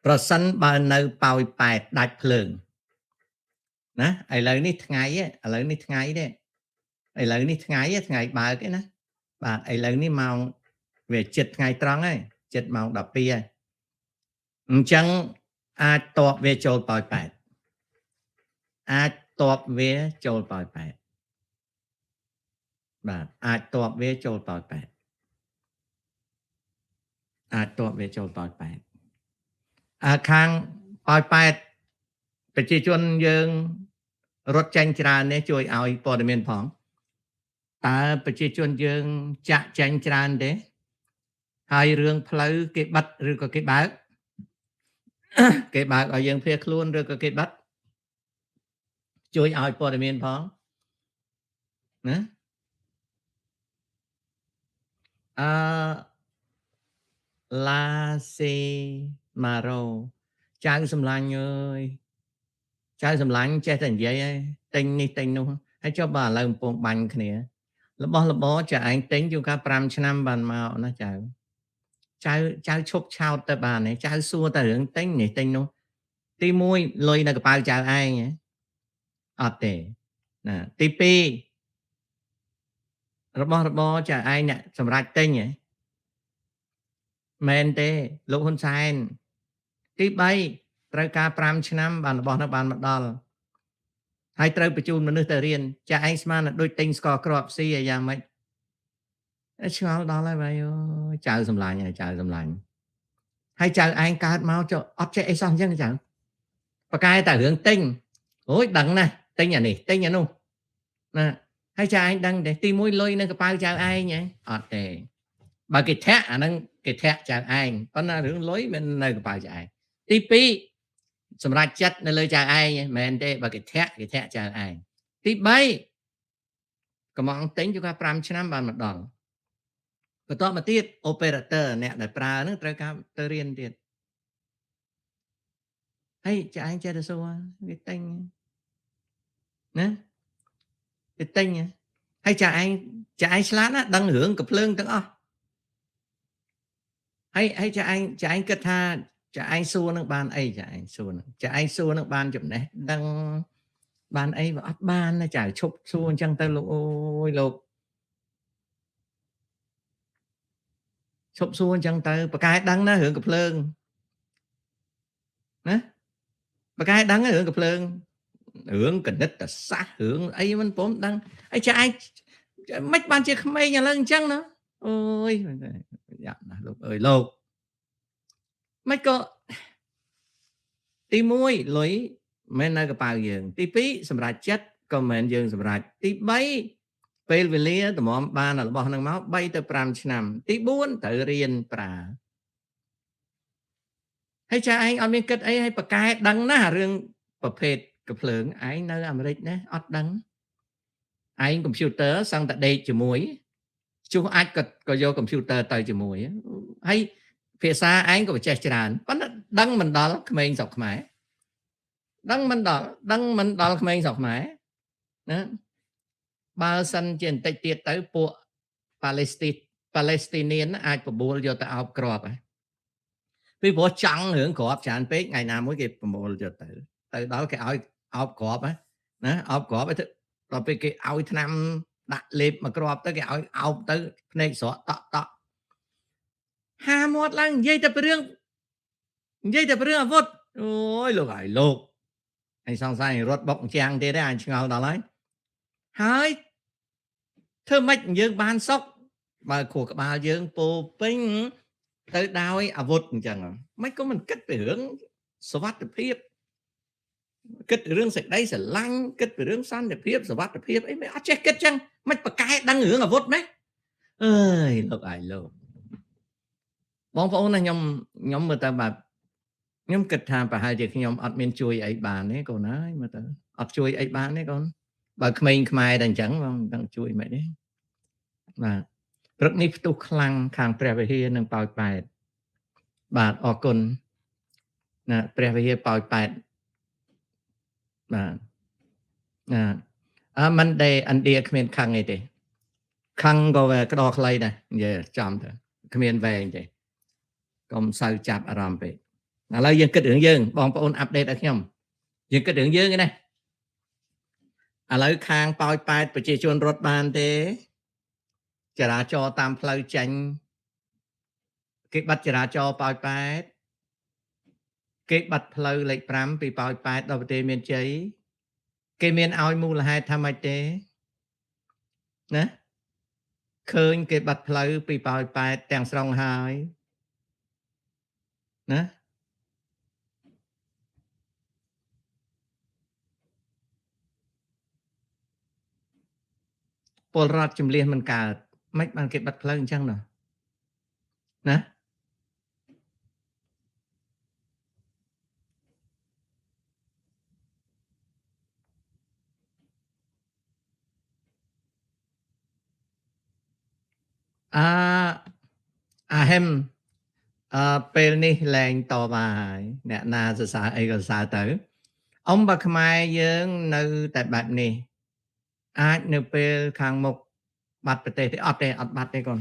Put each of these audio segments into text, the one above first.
ប្រសិនបើនៅប៉ោយប៉ែតដាច់ភ្លើងណាឥឡូវនេះថ្ងៃឥឡូវនេះថ្ងៃទេឥឡូវនេះថ្ងៃបើកឯណាបាទឥឡូវនេះម៉ោងវាចិត្តថ្ងៃត្រង់ហើយចិត្តម៉ោង 12 ហើយអញ្ចឹងអាចតបវាចូលប៉ោយប៉ែតអាចតបវាចូលប៉ោយប៉ែតបាទអាចតបវាចូលប៉ោយប៉ែតអាចតបវាចូលប៉ោយប៉ែតខាងប៉ោយប៉ែតប្រជាជនយើងរត់ចាញ់ច្រើននេះជួយឲ្យព័ត៌មានផងតើប្រជាជនយើងចាក់ចាញ់ច្រើនទេហើយរឿងផ្លូវគេបិទឬក៏គេបើកគេបើកឲ្យយើងភៀសខ្លួនឬក៏គេបិទជួយឲ្យព័ត៌មានផងណាឡាសេម៉ារ៉ូចៅសម្លាញ់អើយចៅសម្លាញ់ចេះតែនិយាយហើយទិញនេះទិញនោះហើយចុះបើឥឡូវកំពុងបាញ់គ្នារបស់របរចាឯងទិញជួនកាល5ឆ្នាំបានមកណាចៅឈប់ឆោតទៅបានទេចៅសួរតែរឿងទិញនេះទិញនោះទី1លុយនៅកប៉ៅចៅឯងអត់ទេណាទី2របស់របរចៅឯងអ្នកសម្រាប់ទិញមែនទេលោកហ៊ុនសែនទី3ត្រូវការ5ឆ្នាំបានរបស់នៅបានមកដល់ហើយត្រូវបញ្ជូនមនុស្សទៅរៀនចាឯងស្មានដូចទិញស្ករគ្រាប់ស៊ីយ៉ាងម៉េចឆ្ងល់ដល់ហើយបាយអូចៅសម្លាញ់ហើយចៅសម្លាញ់ហើយចៅឯងកើតមកចុះអត់ចេះអីសោះអញ្ចឹងចៅប្រកែតែរឿងទិញអូយដឹងណាស់ទិញអានេះទិញអានោះណាហើយចៅឯងដឹងទេទី1លុយនៅកប៉ៅចៅឯងអត់ទេបើគេធាក់អាហ្នឹងគេធាក់ចៅឯងប៉ុន្តែរឿងលុយមិននៅកប៉ៅចៅឯងទី2សម្រាប់ចិត្តនៅលើចៅឯងមិនមែនទេបើគេធាក់ចៅឯងទី3កំងទិញជួនកាល5ឆ្នាំបានមកដល់បន្តមកទៀត operator អ្នកដែលប្រើហ្នឹងត្រូវការទៅរៀនទៀតហើយចៅឯងចេះតែសួរគេទិញណាគេទិញហើយចៅឯងឆ្លាតណាដឹងរឿងកំភ្លើងទាំងអស់ហើយចៅឯងគិតថាចៅឯងសួរនឹងបានអីចៅឯងសួរនឹងបានចំណេះដឹងបានអីបើអត់បានណាចៅឈប់សួរអញ្ចឹងទៅលោកអូយលោកឈប់សួរអញ្ចឹងទៅប្រកែដឹងណារឿងកំភ្លើងណាប្រកែដឹងរឿងកំភ្លើងរឿងគណិតសាស្ត្ររឿងអីមិនព្រមដឹងហើយចៅឯងមិនបានជាក្មេងឥឡូវអញ្ចឹងណាអូយយ៉ាប់ណាស់លោកអើយលោកមិនក៏ទី1លុយមិននៅកប៉ៅយើងទី2សម្រាប់ចិត្តក៏មិនយើងសម្រាប់ទី3ពេលវេលាតម្រាំបានរបស់នឹងមក3ទៅ5ឆ្នាំទី4ត្រូវរៀនប្រើហើយចាឯងអត់មានគិតអីឲ្យប្រកែដឹងណារឿងប្រភេទកំភ្លើងឯងនៅអាមេរិកណាអត់ដឹងឯងកុំព្យូទ័រសឹងតែដេកជាមួយជួសអាចក៏យកកុំព្យូទ័រទៅជាមួយហើយភាសាឯងក៏ចេះច្រើនប៉ុន្តែដឹងមិនដល់ក្មេងស្រុកខ្មែរដឹងមិនដល់ក្មេងស្រុកខ្មែរណាបើសិនជាបន្តិចទៀតទៅពួកប៉ាឡេស្ទីនៀនអាចបបួលយកទៅអោបក្របហើយពីព្រោះចង់រឿងក្របច្រើនពេកថ្ងៃណាមួយគេបបួលយកទៅដល់គេឲ្យអោបក្របណាអោបក្របទៅដល់ពេលគេឲ្យថ្នាំដាក់លេបមកក្របទៅគេឲ្យអោបទៅភ្នែកស្រក់តក់ហាមាត់ឡើងនិយាយតែពីរឿងអាវុធអូយលោកហើយលោកហើយសង្ស័យរត់បុកចាំងទៀតទេអញឆ្ងល់ដល់ហើយធ្វើម៉េចយើងបានសុខបើខួរក្បាលយើងពោពេញទៅដោយអាវុធអញ្ចឹងមិនក៏មិនគិតពីរឿងសុវត្ថិភាពគិតពីរឿងសេចក្តីស្រឡាញ់គិតពីរឿងសន្តិភាពសុវត្ថិភាពអីមិនអត់ចេះគិតអញ្ចឹងមិនប្រកែដឹងរឿងអាវុធម៉េចអើយលោកអាយលោកបងប្អូនណាខ្ញុំមើលទៅបាទខ្ញុំគិតថាប្រហែលជាខ្ញុំអត់មានជួយអីបានទេកូនហើយមើលទៅអត់ជួយអីបានទេកូនបើក្មេងខ្មែរតែអញ្ចឹងបងមិនដឹងជួយមិនទេបាទព្រឹកនេះផ្ទុះខ្លាំងខាងព្រះវិហារនិងប៉ោយប៉ែតបាទអរគុណណាព្រះវិហារប៉ោយប៉ែតបាទមិនទេឥណ្ឌាគ្មានខឹងអីទេខឹងក៏ក្តោខ្លីដែរនិយាយចំទៅគ្មានវែងទេកុំសូវចាប់អារម្មណ៍ពេក ឥឡូវយើងគិតរឿងយើងបងប្អូនអាប់ដេតឲ្យខ្ញុំយើងគិតរឿងយើងណាឥឡូវខាងប៉ោយប៉ែតប្រជាជនរត់បានទេចរាចរណ៍តាមផ្លូវចាញ់គេបាត់ចរាចរណ៍ប៉ោយប៉ែតគេបាត់ផ្លូវលេខ5ពីប៉ោយប៉ែតដល់ប្រទេសមានជ័យគេមានឲ្យមូលហេតុថាម៉េចទេណាឃើញគេបាត់ផ្លូវពីប៉ោយប៉ែតទាំងស្រុងហើយណាពលរដ្ឋជំលះមិនកើតមិនបានគេបាត់ផ្លូវអញ្ចឹងណាអាហេមពេលនេះលែងតបហើយអ្នកណាសរសើរអីក៏សរសើរទៅអំបើខ្មែរយើងនៅតែបែបនេះអាចនៅពេលខាងមុខបាត់ប្រទេសទេអត់ទេអត់បាត់ទេកូន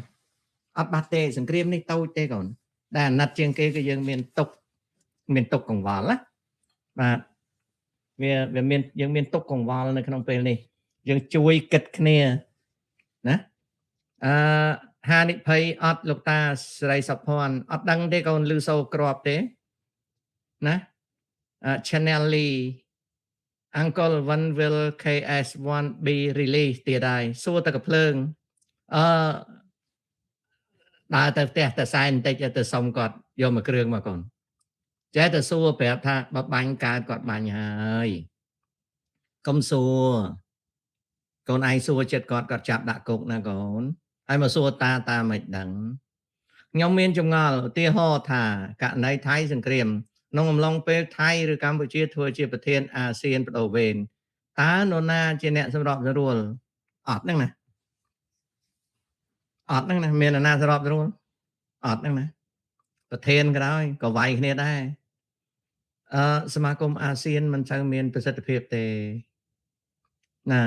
អត់បាត់ទេសង្គ្រាមនេះតូចទេកូនដែលអាណិតជាងគេគឺយើងមានទុកកង្វល់ណាបាទវាមានយើងមានទុកកង្វល់នៅក្នុងពេលនេះយើងជួយគិតគ្នាណាហានិភ័យអត់លោកតាស្រីសុភ័ណ្ឌអត់ដឹងទេកូនឮសូរក្របទេណា channel Lee Uncle when will KS1 be released ទៀតហើយសួរតកភ្លើងដើរទៅផ្ទះតែសែនបន្តិចទៅសុំគាត់យកមកគ្រឿងមកកូនចេះតែសួរប្រាប់ថាបើបាញ់កើតគាត់បាញ់ហើយកុំសួរកូនឯងសួរចិត្តគាត់ចាប់ដាក់គុកណាកូនហើយមកសួរតាមិនដឹងខ្ញុំមានចម្ងល់ឧទាហរណ៍ថាករណីថៃសង្គ្រាមក្នុងអំឡុងពេលថៃឬកម្ពុជាធ្វើជាប្រធានអាស៊ានបដូវវេនតើនរណាជាអ្នកសម្របសម្រួលអត់ហ្នឹងណាមាននរណាសម្របសម្រួលអត់ហ្នឹងណាប្រធានក្រោយក៏វាយគ្នាដែរសមាគមអាស៊ានមិនសូវមានប្រសិទ្ធភាពទេណា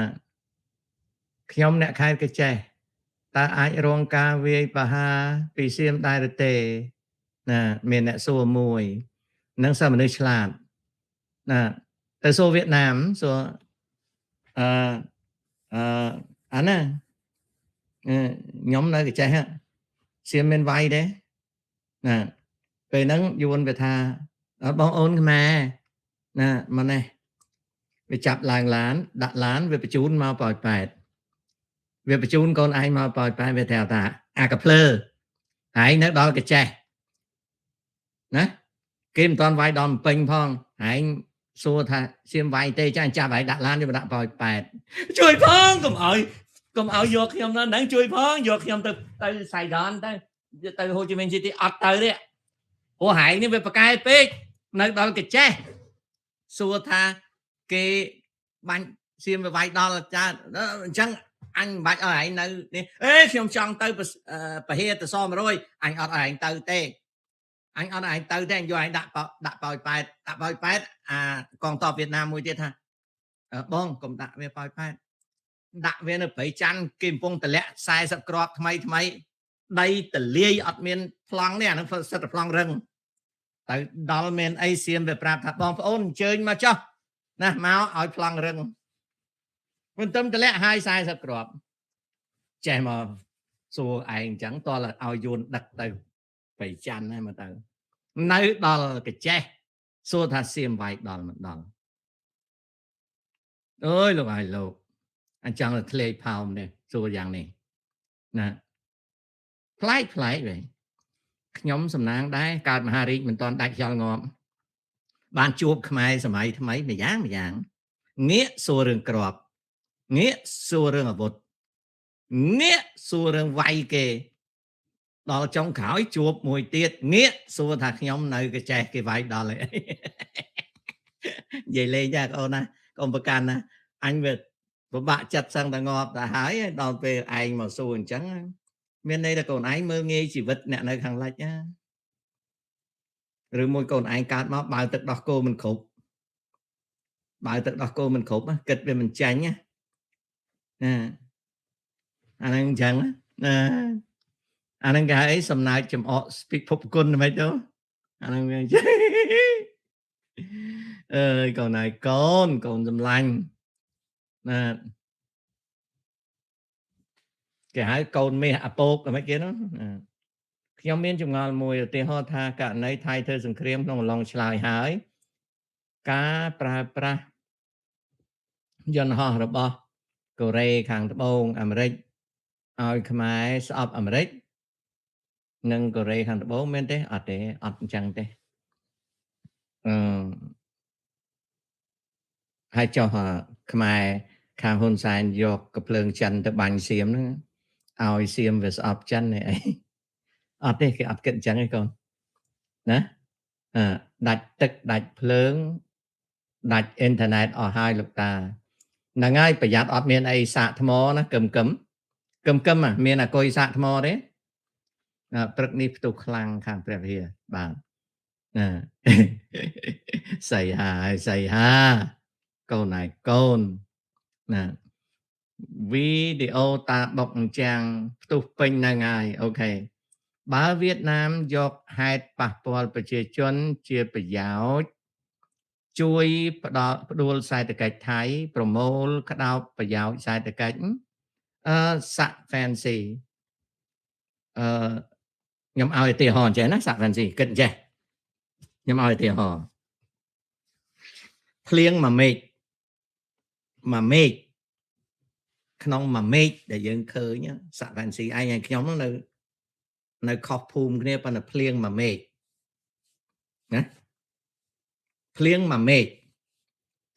ខ្ញុំអ្នកខេត្តកញ្ចេះតើអាចរងការវាយប្រហារពីសៀមដែរឬទេណាមានអ្នកសួរមួយនឹងសិស្សមនុស្សឆ្លាតណាទៅសួរវៀតណាមសួរអាណាខ្ញុំនៅកញ្ចេះសៀមមានវាយទេណាពេលហ្នឹងយួនវាថាបងអូនខ្មែរណាមកនេះវាចាប់ឡើងឡានដាក់ឡានវាបញ្ជូនមកប៉ោយប៉ែតវាបញ្ជូនកូនឯងមកប៉ោយប៉ែតវាថាអាកាភ្លើឯងនៅដល់កញ្ចេះណាគេមិនតាន់វាយដល់ពេញផងឯងសួរថាសៀមវាយទេចាចាប់ឯងដាក់ឡានយកមកដាក់ប៉ោយប៉ែតជួយផងកុំឲ្យយកខ្ញុំនៅហ្នឹងជួយផងយកខ្ញុំទៅសៃដនទៅហូជីមិញស៊ីទីអត់ទៅទេព្រោះហែងនេះវាប្រកែកពេកនៅដល់កញ្ចេះសួរថាគេបាញ់សៀមវាវាយដល់ចាអញ្ចឹងអញមិនបាច់ឲ្យឯងនៅនេះខ្ញុំចង់ទៅពហិតស100អញអត់ឲ្យឯងទៅទេអញអត់ឲ្យឯងទៅទេអញយកឯងដាក់ប៉ោយប៉ែតអាកងទ័ពវៀតណាមមួយទៀតថាបងកុំដាក់វាប៉ោយប៉ែតដាក់វានៅព្រៃច័ន្ទគេកំពុងតម្លាក់40គ្រាប់ថ្មីដីតលាយអត់មានប្លង់នេះអានឹងសិតតែប្លង់រឹងទៅដល់មានអីសៀមវាប្រាប់ថាបងប្អូនអញ្ជើញមកចុះណាមកឲ្យប្លង់រឹងមិនទៅតម្លាក់ហើយ40គ្រាប់ចេះមកសួរឯងអញ្ចឹងតើឲ្យយួនដឹកទៅព្រៃច័ន្ទហ្នឹងមកទៅនៅដល់កញ្ចេះសួរថាសៀមវាយដល់មិនដល់អើយលោកហើយលោកអញ្ចឹងធ្លេកផោមនេះសួរយ៉ាងនេះណាប្លែកវិញខ្ញុំសំណាងដែរកើតមហារាជមិនតាន់ដាច់ខ្យល់ងាប់បានជួបខ្មែរសម័យថ្មីម្យ៉ាងងាកសួររឿងក្របងាកសួររឿងអាវុធងាកសួររឿងវាយគេដល់ចុងក្រោយជួបមួយទៀតងាកសួរថាខ្ញុំនៅកញ្ចេះគេវាយដល់អីនិយាយលេងចាបងអូនណាកុំប្រកាន់ណាអញវាពិបាកចិត្តសឹងតែងាប់ទៅហើយដល់ពេលឯងមកសួរអញ្ចឹងមានន័យថាកូនឯងមើលងាយជីវិតអ្នកនៅខាងលិចណាឬមួយកូនឯងកើតមកបើទឹកដោះគោមិនគ្រប់គិតវាមិនចាញ់ណាអាហ្នឹងអញ្ចឹងណាអាហ្នឹងគេហៅអីសំណើចចំអកពិភពគុណមិនទៅអាហ្នឹងវា ơi con này con dùm lành nè cái hai con mẹ à bốc là mấy kia đóខ្ញុំមានចម្ងល់មួយឧទាហរណ៍ថាករណីថៃធ្វើសង្គ្រាមក្នុងអំឡុងឆ្លើយហើយការប្រើប្រាស់យន្តហោះរបស់កូរ៉េខាងត្បូងអាមេរិកឲ្យខ្មែរស្អប់អាមេរិកនិងកូរ៉េខាងត្បូងមែនទេអត់ទេអត់អញ្ចឹងទេហើយចុះខ្មែរខាងហ៊ុនសែនយកកំភ្លើងចិនទៅបាញ់សៀមហ្នឹងឲ្យសៀមវាស្អប់ចិនអីអត់ទេគេអត់គិតអញ្ចឹងទេកូនណាដាច់ទឹកដាច់ភ្លើងដាច់អ៊ីនធឺណិតអស់ហើយលោកតាហ្នឹងហើយប្រយ័ត្នអត់មានអីសាកថ្មណាកឹមមានអគុយសាកថ្មទេព្រឹកនេះផ្ទុះខ្លាំងខាងព្រះវិហារបាទសៃហាកូនហើយកូនណាវីដេអូតាបុកអញ្ចឹងផ្ទុះពេញហ្នឹងហើយអូខេបើវៀតណាមយកហេតុប៉ះពាល់ប្រជាជនជាប្រយោជន៍ជួយផ្ដួលសេដ្ឋកិច្ចថៃប្រមូលក្តោបប្រយោជន៍សេដ្ឋកិច្ចសាក់ fancy ខ្ញុំឲ្យឧទាហរណ៍ចេះណាសាក់ fancy គិតចេះខ្ញុំឲ្យឧទាហរណ៍ភ្លៀងមួយមេឃក្នុងមួយមេឃដែលយើងឃើញសាក់ fancy ឯងហើយខ្ញុំនៅខុសភូមិគ្នាប៉ុន្តែភ្លៀងមួយមេឃណាភ្លៀងមួយមេឃ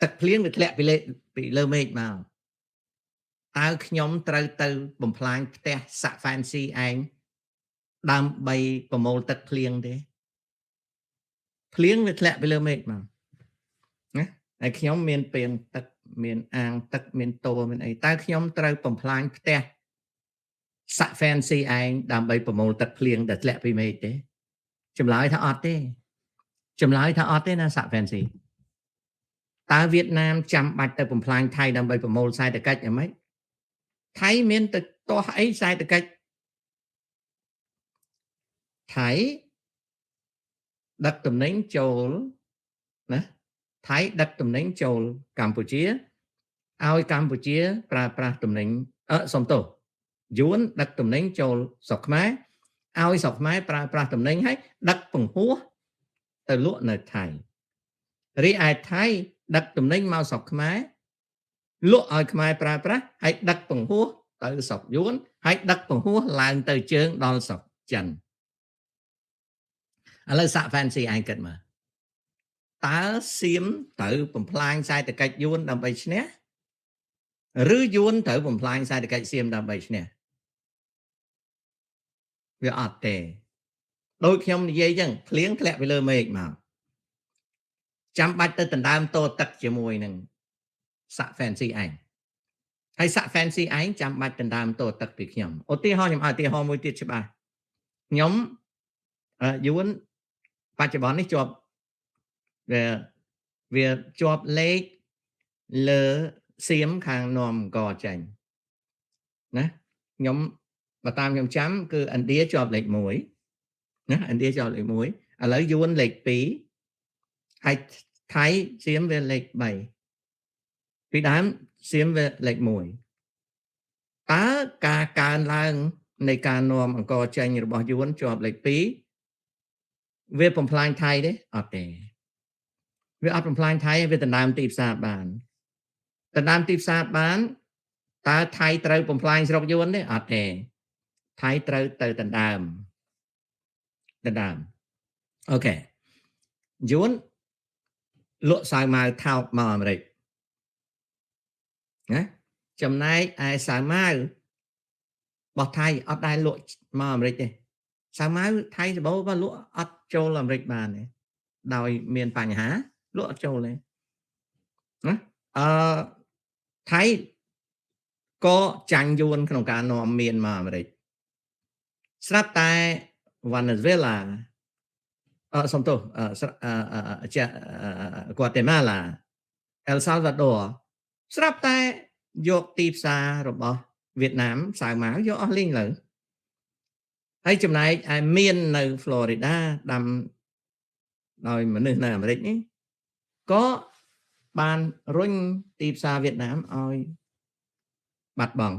ទឹកភ្លៀងវាធ្លាក់ពីលើមេឃមកតើខ្ញុំត្រូវទៅបំផ្លាញផ្ទះសាក់ fancy ឯងដើម្បីប្រមូលទឹកភ្លៀងទេភ្លៀងវាធ្លាក់ពីលើមេឃមកណាហើយខ្ញុំមានពាងទឹកមានអាងទឹកមានតូមានអីតើខ្ញុំត្រូវបំផ្លាញផ្ទះសាក់ fancy ឯងដើម្បីប្រមូលទឹកភ្លៀងដែលធ្លាក់ពីមេឃទេចម្លើយថាអត់ទេណាសាក់ fancy តើវៀតណាមចាំបាច់ទៅបំផ្លាញថៃដើម្បីប្រមូលសេដ្ឋកិច្ចយ៉ាងម៉េចថៃមានទៅទាស់អីសេដ្ឋកិច្ចថៃដឹកទំនិញចូលណាថៃដឹកទំនិញចូលកម្ពុជាឲ្យកម្ពុជាប្រើប្រាស់ទំនិញសំទោសយួនដឹកទំនិញចូលស្រុកខ្មែរឲ្យស្រុកខ្មែរប្រើប្រាស់ទំនិញឲ្យដឹកពង្ហួសទៅលក់នៅថៃរីឯថៃដឹកទំនិញមកស្រុកខ្មែរលក់ឲ្យខ្មែរប្រើប្រាស់ហើយដឹកពង្ហួសទៅស្រុកយួនហើយដឹកពង្ហួសឡើងទៅជើងដល់ស្រុកចិនឥឡូវសាក់ fancy ឯងគិតមើលតើសៀមត្រូវបំផ្លាញសេដ្ឋកិច្ចយួនដើម្បីឈ្នះឬយួនត្រូវបំផ្លាញសេដ្ឋកិច្ចសៀមដើម្បីឈ្នះវាអត់ទេដូចខ្ញុំនិយាយចឹងភ្លៀងធ្លាក់ពីលើមេឃមកចាំបាច់ទៅដណ្ដើមតោទឹកជាមួយនឹងសាក់ fancy ឯងហើយសាក់ fancy ឯងចាំបាច់ដណ្ដើមតោទឹកពីខ្ញុំឧទាហរណ៍ខ្ញុំឲ្យឧទាហរណ៍មួយទៀតច្បាស់ខ្ញុំយួនបច្ចុប្បន្ននេះជាប់វាជាប់លេខលើសៀមខាងនាំអង្គចេញណាខ្ញុំបើតាមខ្ញុំចាំគឺឥណ្ឌាជាប់លេខ1ណាឥណ្ឌាជាប់លេខ1ឥឡូវយួនលេខ2ហើយថៃសៀមវាលេខ3ពីដើមសៀមវាលេខ1តើការកើនឡើងនៃការនាំអង្គចេញរបស់យួនជាប់លេខ2វាបំផ្លាញថៃទេអត់ទេវាអត់បំផ្លាញថៃវាដណ្ដើមទីផ្សារបានតើថៃត្រូវបំផ្លាញស្រុកយួនទេអត់ទេថៃត្រូវទៅដណ្ដើមអូខេយួនលក់សាវម៉ាវថោកមកអាមេរិកណាចំណែកឯសាវម៉ាវរបស់ថៃអត់ដែលលក់មកអាមេរិកទេសាវម៉ាវថៃសម្បូរក៏លក់អត់ចូលអាមេរិកបានទេដោយមានបញ្ហាលក់អត់ចូលទេណាថៃក៏ចាញ់យួនក្នុងការនាំមានមកអាមេរិកស្រាប់តែវ៉ាណេស៊ុយអេឡាសំទោសហ្គាតេម៉ាឡាអែលសាល់វ៉ាដូស្រាប់តែយកទីផ្សាររបស់វៀតណាមសាវម៉ាវយកអស់លីងលើហើយចំណែកឯមាននៅ Florida ដាំ ដោយមនុស្សនៅអាមេរិកនេះក៏បានរុញទីផ្សារវៀតណាមឲ្យបាត់បង់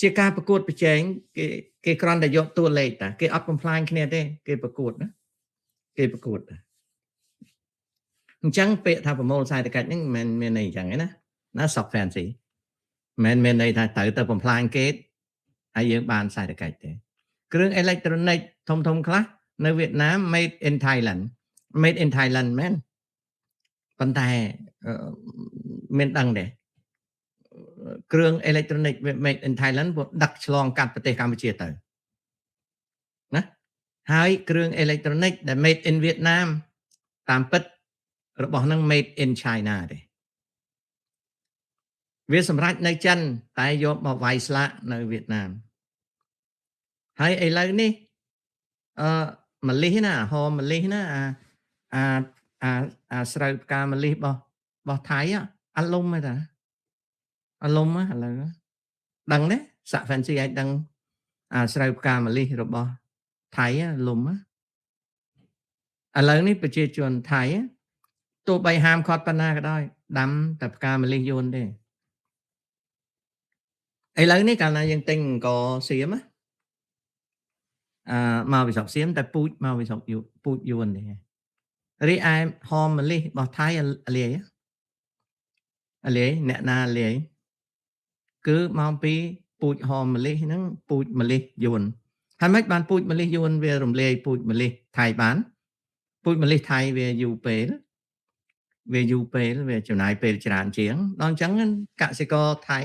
ជាការប្រកួតប្រជែងគេគ្រាន់តែយកតួលេខតាគេអត់បំផ្លាញគ្នាទេគេប្រកួតណាគេប្រកួតអញ្ចឹងពាក្យថាប្រមូលសេដ្ឋកិច្ចហ្នឹងមិនមានន័យអញ្ចឹងទេណា soft fancy មិនមានន័យថាត្រូវទៅបំផ្លាញគេហើយយើងបានសេដ្ឋកិច្ចទេគ្រឿងអេឡិចត្រូនិកធំខ្លះនៅវៀតណាម made in Thailand មែនប៉ុន្តែមានដឹងទេគ្រឿងអេឡិចត្រូនិក made in Thailand ពួកដឹកឆ្លងកាត់ប្រទេសកម្ពុជាទៅណាហើយគ្រឿងអេឡិចត្រូនិកដែល made in Vietnam តាមពិតរបស់នឹង made in China ទេវាសម្រាប់នៅចិនតែយកមកវាយស្លាកនៅវៀតណាមហើយឥឡូវនេះម៉ាលីសណាហមម៉ាលីសណាអាស្រូវផ្កាម៉ាលីសរបស់ថៃអលុំទេតាអលុំឥឡូវដឹងទេសាក់ fancy ឲ្យដឹងអាស្រូវផ្កាម៉ាលីសរបស់ថៃលុំឥឡូវនេះប្រជាជនថៃទោះបីហាមឃាត់ប៉ុណ្ណាក៏ដោយដាំតែផ្កាម៉ាលីសយួនទេឥឡូវនេះកាលណាយើងទិញអង្គសៀមមកពីស្រុកសៀមតែពូជមកពីស្រុកពូជយួនទេរីឯហមម៉ាលីសរបស់ថៃអាលាយអ្នកណាអាលាយគឺមកពីពូជហមម៉ាលីសហ្នឹងពូជម៉ាលីសយួនហើយមិនបានពូជម៉ាលីសយួនវារំលាយពូជម៉ាលីសថៃបានពូជម៉ាលីសថៃវាយូរពេលវាចំណាយពេលច្រើនជាងដល់អញ្ចឹងកសិករថៃ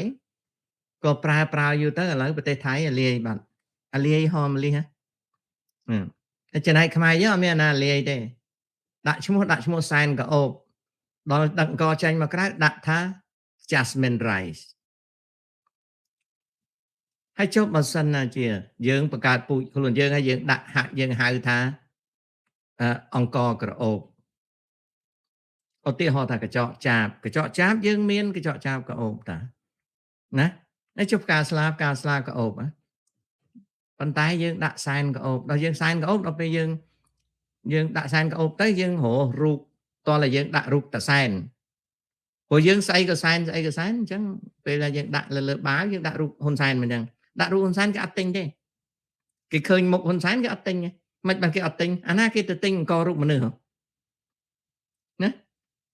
ក៏ប្រើយូរទៅឥឡូវប្រទេសថៃអាលាយបាត់អាលាយហមម៉ាលីសតែចំណែកខ្មែរយើងអត់មានអាណាលាយទេដាក់ឈ្មោះសែនកោបដល់ដឹកអង្គចេញមកក្រៅដាក់ថា Jasmine rice ហើយចុះបើសិនណាជាយើងបង្កើតពូជខ្លួនយើងហើយយើងដាក់យើងហៅថាអង្គក្រអូបឧទាហរណ៍ថាកញ្ចក់ចាបយើងមានកញ្ចក់ចាបក្រអូបតាណាហើយចុះផ្កាស្លាក្រអូបប៉ុន្តែយើងដាក់សែនក្រអូបដល់យើងសែនក្រអូបដល់ពេលយើងដាក់សែនក្រអូបទៅយើងរករូបតោះតែយើងដាក់រូបតសែនព្រោះយើងស្អីក៏សែនអញ្ចឹងពេលដែលយើងដាក់លើបាវយើងដាក់រូបហ៊ុនសែនមិនអញ្ចឹងដាក់រូបហ៊ុនសែនគេអត់ទិញទេគេឃើញមុខហ៊ុនសែនគេអត់ទិញទេមិនបានគេអត់ទិញអាណាគេទៅទិញអង្គរូបមនុស្សណា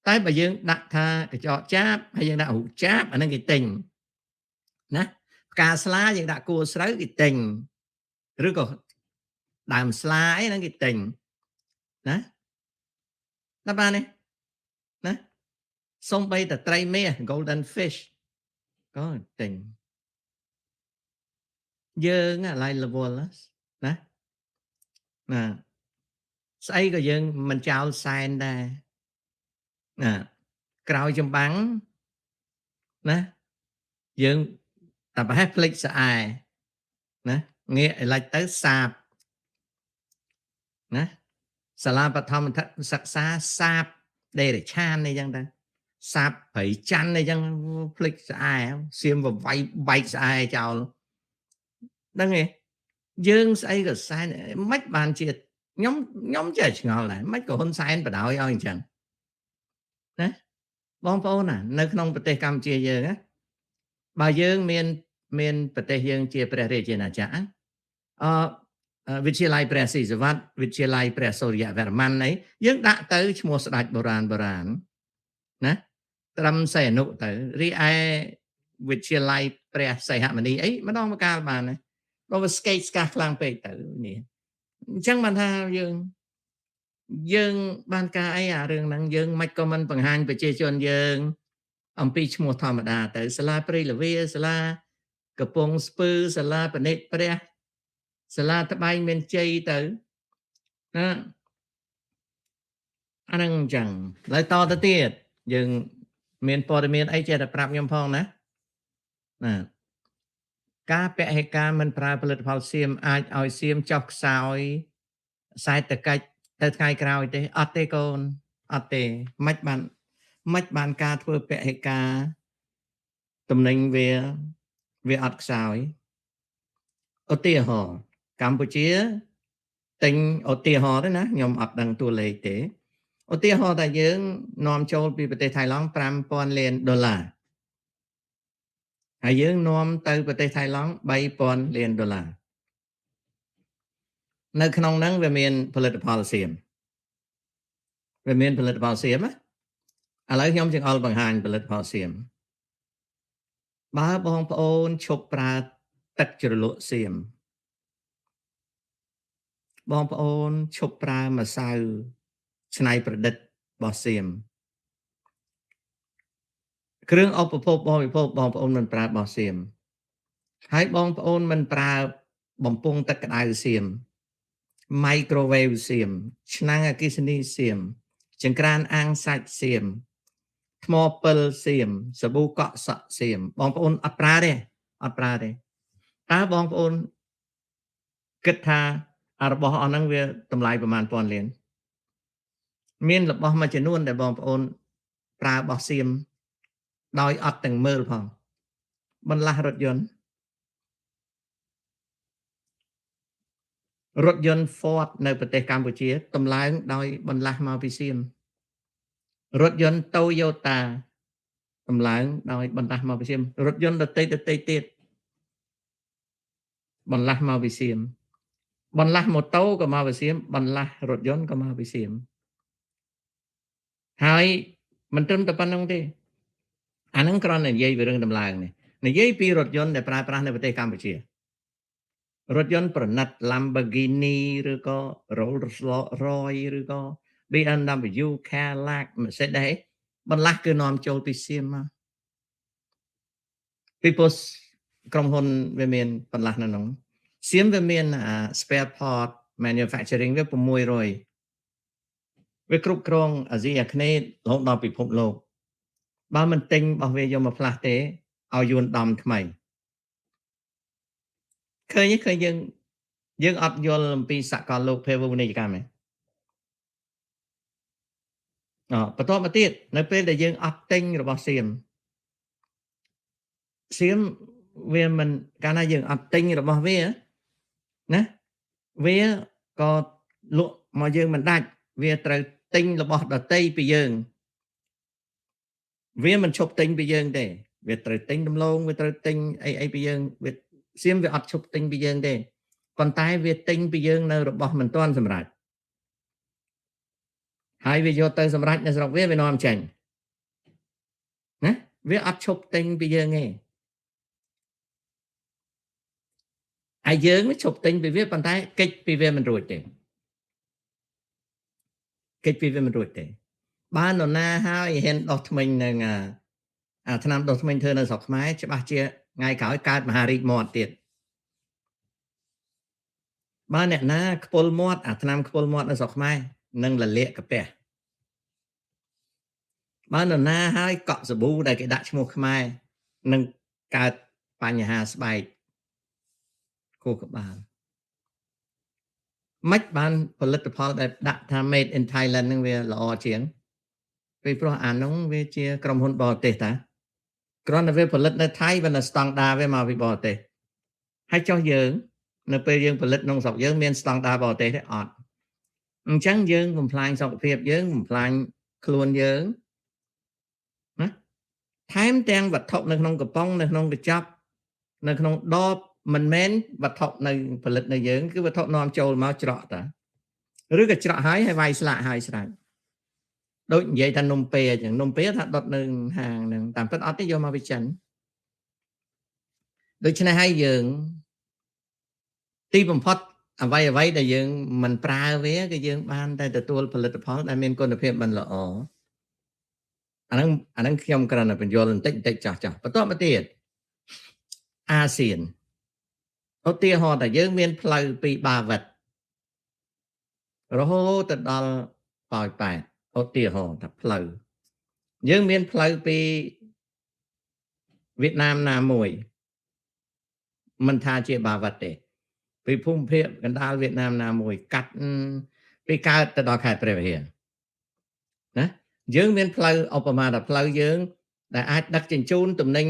តែបើយើងដាក់ថាកញ្ចក់ចាបហើយយើងដាក់រូបចាបអាហ្នឹងគេទិញណាផ្កាស្លាយើងដាក់គួរស្រូវគេទិញឬក៏ដើមស្លាអីហ្នឹងគេទិញណាដល់បានទេណាសំបីតែត្រីមាស golden fish ក៏ទិញយើងអាឡៃ level ណាស្អីក៏យើងមិនចោលសែនដែរណាក្រោយចម្បាំងណាយើងតែប្រហែលផ្លេចស្អែណាងាកឥឡូវទៅសាបណាសាលាបឋមសិក្សាសាបដេរឆានអីចឹងទៅសាបព្រៃច័ន្ទអីចឹងផ្លេចស្អែសៀមវាយបែកស្អែចោលដឹងទេយើងស្អីក៏សែនមិនបានជាខ្ញុំចេះឆ្ងល់ដែរមិនក៏ហ៊ុនសែនបដ ாய் ឲ្យអញ្ចឹងណាបងប្អូនណានៅក្នុងប្រទេសកម្ពុជាយើងណាបើយើងមានប្រទេសយើងជាព្រះរាជាណាចក្រវិទ្យាល័យព្រះស៊ីសវត្តវិទ្យាល័យព្រះសូរ្យវរ្ម័នអីយើងដាក់ទៅឈ្មោះស្ដេចបុរាណណាត្រឹមសីហនុទៅរីឯវិទ្យាល័យព្រះសីហមុនីអីម្ដងម្កាលបានណាបើវាស្កេកស្កះខ្លាំងពេកទៅនេះអញ្ចឹងបានថាយើងបានការអីអារឿងហ្នឹងយើងមិនក៏មិនបង្ហាញប្រជាជនយើងអំពីឈ្មោះធម្មតាទៅសាលាព្រៃលវាសាលាកំពង់ស្ពឺសាលាបណិតព្រះសាលាត្បែងមានជ័យទៅណាអាហ្នឹងអញ្ចឹងហើយតទៅទៀតយើងមានព័ត៌មានអីចេះតែប្រាប់ខ្ញុំផងណាការពហិការមិនប្រើផលិតផលសៀមអាចឲ្យសៀមចុះខ្សោយសេដ្ឋកិច្ចទៅថ្ងៃក្រោយទេអត់ទេកូនអត់ទេមិនបានការធ្វើពហិការតំណែងវាអត់ខ្សោយឧទាហរណ៍កម្ពុជា tính ô tia ho đó nè nhom ập đằng tua lệ tế ô tia ho tại dưỡng nom châu bị bề Thái Lan 5,000 លាន đô la ហើយយើងនាំទៅប្រទេសថៃឡង់ 3,000 លាន ដុល្លារ នៅក្នុងហ្នឹងវាមានផលិតផលសៀមវាមានផលិតផលសៀមឥឡូវខ្ញុំចង់អល់បង្ហាញផលិតផលសៀមបើបងប្អូនឈប់ប្រើទឹកជ្រលក់សៀមបងប្អូនឈប់ប្រើម្សៅច្នៃប្រឌិតរបស់សៀមគ្រឿងឧបភោគបរិភោគបងប្អូនមិនប្រើរបស់សៀមហើយបងប្អូនមិនប្រើបំពង់ទឹកក្តៅសៀម microwave សៀមឆ្នាំងអគ្គិសនីសៀមចង្ក្រានអាំងសាច់សៀមថ្មពិលសៀមសាប៊ូកក់សក់សៀមបងប្អូនអត់ប្រើទេតើបងប្អូនគិតថារបស់អស់ហ្នឹងវាតម្លៃប្រមាណពាន់លានមានរបស់មួយចំនួនដែលបងប្អូនប្រើរបស់សៀមដោយអត់ទាំងមើលផងបន្លាស់រថយន្ត Ford នៅប្រទេសកម្ពុជាតម្លើងដោយបន្លាស់មកពីសៀមរថយន្ត Toyota តម្លើងដោយបន្លាស់មកពីសៀមរថយន្តដទៃទៀតបន្លាស់មកពីសៀមបន្លាស់ម៉ូតូក៏មកពីសៀមបន្លាស់រថយន្តក៏មកពីសៀមហើយមិនត្រឹមតែប៉ុណ្្នឹងទេអាហ្នឹងគ្រាន់តែនិយាយពីរឿងតម្លើងនេះនិយាយពីរថយន្តដែលប្រើប្រាស់នៅប្រទេសកម្ពុជារថយន្តប្រណិត Lamborghini ឬក៏ Rolls-Royce ឬក៏ BMW Cadillac Mercedes បន្លាស់គឺនាំចូលពីសៀមមកពីព្រោះក្រុមហ៊ុនវាមានបន្លាស់នៅក្នុងសៀមវាមានspare part manufacturing វា600វាគ្រប់គ្រងអាស៊ីអាគ្នេយ៍រហូតដល់ពិភពលោកបើមិនទិញរបស់វាយកមកផ្លាស់ទេឲ្យយួនដំថ្មីឃើញយើងអត់យល់អំពីសកលលោកភាវូបនីយកម្មទេបន្ទាប់មកទៀតនៅពេលដែលយើងអត់ទិញរបស់សៀមវាមិនកាលណាយើងអត់ទិញរបស់វាណាវាក៏លក់មកយើងមិនដាច់វាត្រូវទិញរបស់ដតីពីយើងវាមិនឈប់ទិញពីយើងទេវាត្រូវទិញដំឡូងវាត្រូវទិញអីពីយើងសៀមវាអត់ឈប់ទិញពីយើងទេប៉ុន្តែវាទិញពីយើងនៅរបស់មិនទាន់សម្រេចហើយវាយកទៅសម្រេចនៅស្រុកវានាំចេញណាវាអត់ឈប់ទិញពីយើងទេហើយយើងឈប់ទិញពីវាប៉ុន្តែកិច្ចពីវាមិនរួចទេបើនរណាហើយហ៊ានដោះថ្មិញនឹងថ្នាំដោះថ្មិញធ្វើនៅស្រុកខ្មែរច្បាស់ជាថ្ងៃក្រោយកើតមហារីកមាត់ទៀតបើអ្នកណាខ្ពុលមាត់ថ្នាំខ្ពុលមាត់នៅស្រុកខ្មែរនឹងលលាកកាពះបើនរណាហើយកក់សាប៊ូដែលគេដាក់ឈ្មោះខ្មែរនឹងកើតបញ្ហាស្បែកខួរក្បាលមិនបានផលិតផលដែលដាក់ថា made in Thailand នឹងវាល្អជាងពីព្រោះអានោះវាជាក្រុមហ៊ុនបរទេសតាគ្រាន់តែវាផលិតនៅថៃវានៅស្តង់ដារវាមកពីបរទេសហើយចុះយើងនៅពេលយើងផលិតក្នុងស្រុកយើងមានស្តង់ដារបរទេសទេអត់អញ្ចឹងយើងបំផ្លាញសុខភាពយើងបំផ្លាញខ្លួនយើងណាថែមទាំងវត្ថុនៅក្នុងកំប៉ុងនៅក្នុងកញ្ចប់នៅក្នុងដបមិនមែនវត្ថុនៅផលិតនៅយើងគឺវត្ថុនាំចូលមកច្រកតាឬក៏ច្រកហើយវាយស្លាកហើយស្រេចដូចនិយាយថានំពេអញ្ចឹងនំពេថាដុតនៅហាងហ្នឹងតាមពិតអត់ទេយកមកពីចិនដូច្នេះហើយយើងទីបំផុតអ្វីដែលយើងមិនប្រើវាគឺយើងបានតែទទួលផលិតផលដែលមានគុណភាពមិនល្អអាហ្នឹងខ្ញុំគ្រាន់តែបញ្យល់បន្តិចចាស់បន្ទាប់មកទៀតអាស៊ានឧទាហរណ៍តែយើងមានផ្លូវពីបាវិតរហូតទៅដល់ប៉ោយប៉ែតឧទាហរណ៍ថាផ្លូវយើងមានផ្លូវពីវៀតណាមណាមួយមិនថាជាបាវិតទេពីភូមិភាគកណ្ដាលវៀតណាមណាមួយកាត់ពីកើតទៅដល់ខេត្តព្រះវិហារណាយើងមានផ្លូវឧបមាថាផ្លូវយើងដែលអាចដឹកជញ្ជូនទំនិញ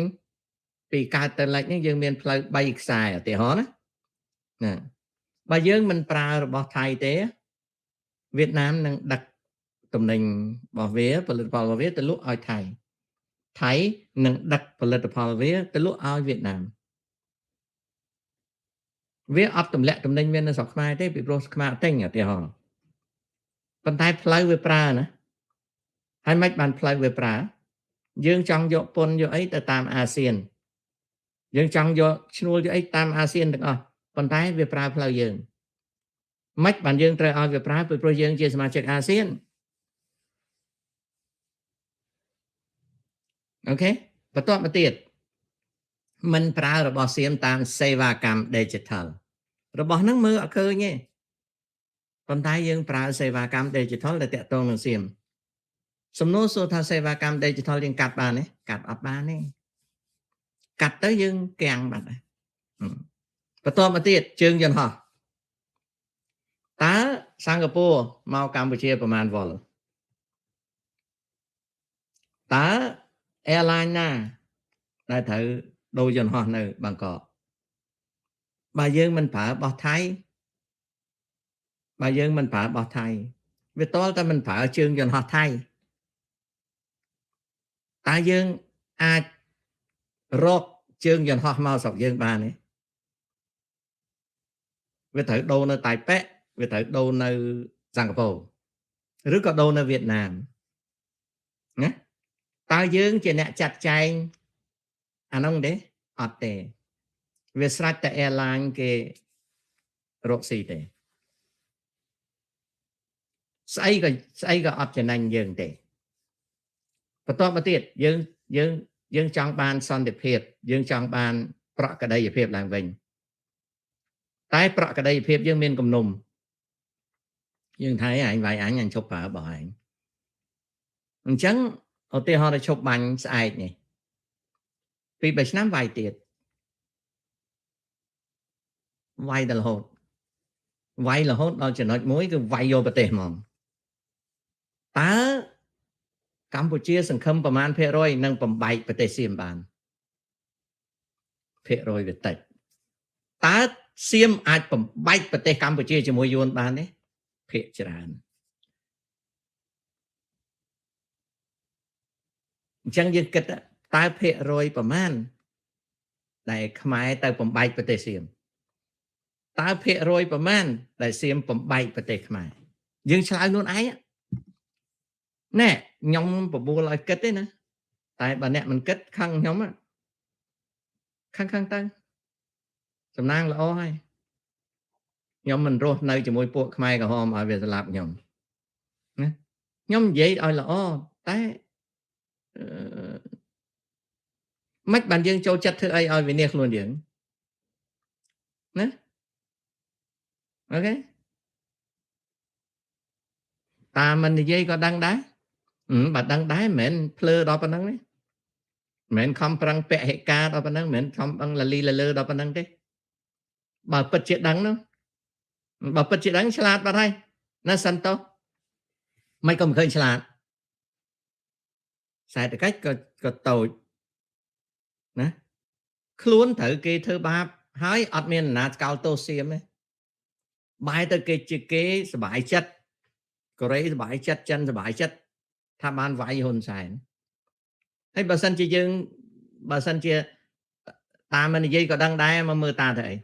ពីកើតទៅលិចនេះយើងមានផ្លូវ3ខ្សែឧទាហរណ៍ណា បើយើងមិនប្រើរបស់ថៃទេវៀតណាមនឹងដឹកទំនិញរបស់វាផលិតផលរបស់វាទៅលក់ឲ្យថៃថៃនឹងដឹកផលិតផលវាទៅលក់ឲ្យវៀតណាមវាអត់ទម្លាក់ទំនិញវានៅស្រុកខ្មែរទេពីព្រោះខ្មែរទិញឧទាហរណ៍ប៉ុន្តែផ្លូវវាប្រើណាហើយមិនបានផ្លូវវាប្រើយើងចង់យកពន្ធយកអីទៅតាមអាស៊ានយើងចង់យកឈ្នួលយកអីតាមអាស៊ានទាំងអស់ប៉ុន្តែវាប្រើផ្លូវយើងមិនបានយើងត្រូវឲ្យវាប្រើពីព្រោះយើងជាសមាជិកអាស៊ានអូខេបន្ទាប់មកទៀតមិនប្រើរបស់សៀមតាមសេវាកម្ម digital របស់ហ្នឹងមើលអត់ឃើញទេប៉ុន្តែយើងប្រើសេវាកម្ម digital ដែលតាក់ទងនឹងសៀមសំណួរសួរថាសេវាកម្ម digital យើងកាត់បានទេកាត់អត់បានទេកាត់ទៅយើងកាំងបាត់ហើយបន្ទាប់មកទៀតជើងយន្តហោះតើសិង្ហបុរីមកកម្ពុជាប្រហែលវ៉ុលតើ airline ណាដែលត្រូវដូរយន្តហោះនៅបាងកកបើយើងមិនប្រើរបស់ថៃបើយើងមិនប្រើរបស់ថៃវាតលតែមិនប្រើជើងយន្តហោះថៃតើយើងអាចរកជើងយន្តហោះមកស្រុកយើងបានទេវាត្រូវដូរនៅតៃប៉េវាត្រូវដូរនៅសិង្ហបុរីឬក៏ដូរនៅវៀតណាមណាតើយើងជាអ្នកចាត់ចែងអានោះទេអត់ទេវាស្រេចតែ airline គេរកស៊ីទេស្អីក៏អត់ចំណេញយើងទេបន្ទាប់មកទៀតយើងចង់បានសន្តិភាពយើងចង់បានប្រក្រតីភាពឡើងវិញតែប្រក្រតីភាពយើងមានគំនុំយើងថាអញវាយអញឈប់ប្រើរបស់ឯងអញ្ចឹងឧទាហរណ៍ទៅឈប់បាញ់ស្អែកនេះពី3ឆ្នាំវាយទៀតវាយដល់រហូតដល់ចំណុចមួយគឺវាយយកប្រទេសហ្មងតើកម្ពុជាសង្ឃឹមប្រមាណភាគរយនឹងបំបែកប្រទេសសៀមបានភាគរយវាតិចតើសៀមអាចបំបែកប្រទេសកម្ពុជាជាមួយយួនបានទេភាគច្រើនអញ្ចឹងយើងគិតតើភាគរយប្រមាណដែលខ្មែរទៅបំបែកប្រទេសសៀមតើភាគរយប្រមាណដែលសៀមបំបែកប្រទេសខ្មែរយើងឆ្លើយខ្លួនឯងណែខ្ញុំបបួលឲ្យគិតទេណាតែបើអ្នកមិនគិតខឹងខ្ញុំខឹងទៅសំណាងល្អហើយខ្ញុំមិនរស់នៅជាមួយពួកខ្មែរក្រហមឲ្យវាស្លាប់ខ្ញុំណាខ្ញុំនិយាយឲ្យល្អតែមិនបានយើងចូលចិត្តធ្វើអីឲ្យវានេះខ្លួនយើងណាអូខេតាមិននិយាយក៏ដឹងដែរបើដឹងដែរមិនមែនភ្លើដល់ប៉ុណ្្នឹងទេមិនមែនខំប្រឹងពហិការដល់ប៉ុណ្្នឹងមិនមែនខំប្រឹងលលីលលើដល់ប៉ុណ្្នឹងទេបើពិតជាដឹងនោះបើពិតជាដឹងឆ្លាតបាត់ហើយណាសិនតោះមិនក៏មិនឃើញឆ្លាតសេដ្ឋកិច្ចក៏តូចណាខ្លួនត្រូវគេធ្វើបាបហើយអត់មានអាណាស្កោលទោសសៀមទេបែរទៅគេជាគេសុបាយចិត្តកូរ៉េសុបាយចិត្តចិនសុបាយចិត្តថាបានវាយហ៊ុនសែនហើយបើសិនជាតាមិននិយាយក៏ដឹងដែរមកមើលតាទៅអី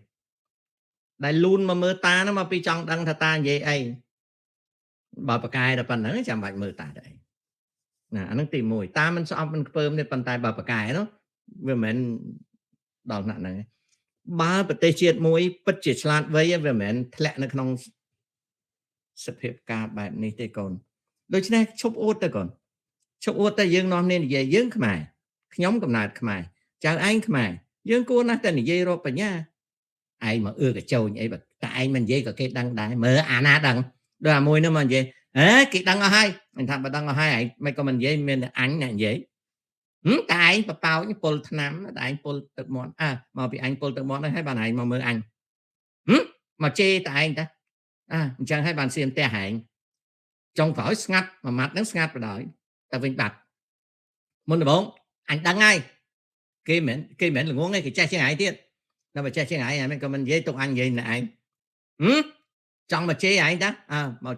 ដែលលូនមកមើលតានោះមកពីចង់ដឹងថាតានិយាយអីបើប្រកែតែប៉ុណ្្នឹងចាំបាច់មើលតាទៅអីណាអានឹងទី1តាមិនស្អប់មិនខ្ពើមទេប៉ុន្តែបើប្រកែនោះវាមិនមែនដល់ថ្នាក់ហ្នឹងបើប្រទេសជាតិមួយពិតជាឆ្លាតវៃវាមិនមែនធ្លាក់នៅក្នុងសភាពការបែបនេះទេកូនដូច្នេះឈប់អួតទៅកូនឈប់អួតទៅយើងនាំគ្នានិយាយយើងខ្មែរខ្ញុំកំណើតខ្មែរចៅឯងខ្មែរយើងគួរណាស់តែនិយាយរកបញ្ញាឯងមកកញ្ចោញអីបើតែឯងមិននិយាយក៏គេដឹងដែរមើលអាណាដឹងដូចអាមួយនោះមកនិយាយគេដឹងអស់ហើយមិនថាបើដឹងអស់ហើយឯងមិនក៏មិននិយាយមានតែអញអ្នកនិយាយតែឯងបបោចពលឆ្នាំតែឯងពលទឹកមាត់មកពីអញពលទឹកមាត់ហើយបានឯងមកមើលអញមកជេរតែឯងតាអញ្ចឹងហើយបានសៀមផ្ទះឯងចុងក្រោយស្ងាត់មួយម៉ាត់ហ្នឹងស្ងាត់បដ ாய் តែវិញបាត់មុនដំបូងអញដឹងហើយគេមិនល្ងងទេគេចេះជាងឯងទៀតដល់បើចេះជាងឯងមិនក៏មិននិយាយទុកអញនិយាយតែឯង Trong mà chê anh đó mà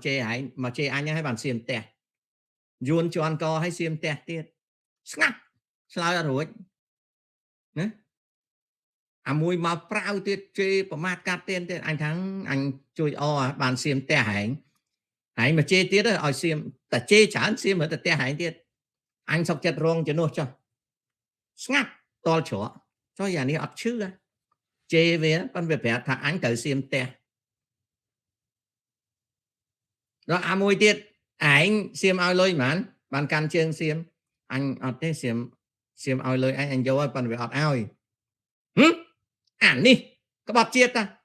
chê anh hay bạn xiêm tẹt yuan cho ăn co hay xiêm tẹt tiết ngắt sao ra rồi nè mùi mà prao tiết chê và mát cát tên tiết anh thắng anh chui bạn xiêm tẹt hãy mà chê tiết đó xiêm ta chê chán xiêm ở tẹt hãy tiết anh sọc chặt rong cho nó cho ngắt to chỗ cho nhà này ọt chứ chê về con về phải thà anh tự xiêm tẹt rồi mùi tiết anh xiêm ao lôi mãn bạn can chương xiêm anh ọt thế xiêm ao lôi anh vô bạn về ọt ao đi có bọt chiết ta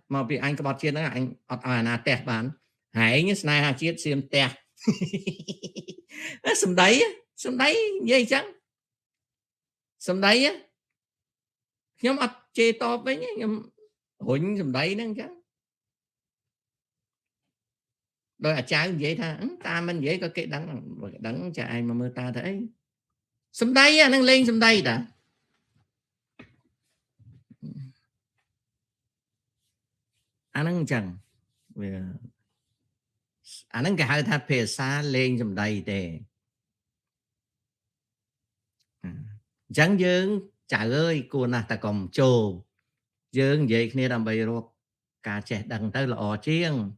mà vì anh có bọt chiết đó anh ọt na tẹt bạn hãy như này ha chiết xiêm tẹt sầm đấy dây trắng sầm đấy á nhóm ọt chê to với nhé nhóm hụnh sầm đấy nó trắng đôi trái vậy tha ta mình dễ có cái đắng chả ai mà mơ ta thấy sầm đây á nó lên sầm đây đã anh chẳng về anh cái hai tháp phê xa lên sầm đây để chẳng dương trời ơi cô na ta còn trồ dương vậy kia làm bày rồi cả trẻ đằng tới là ở chiêng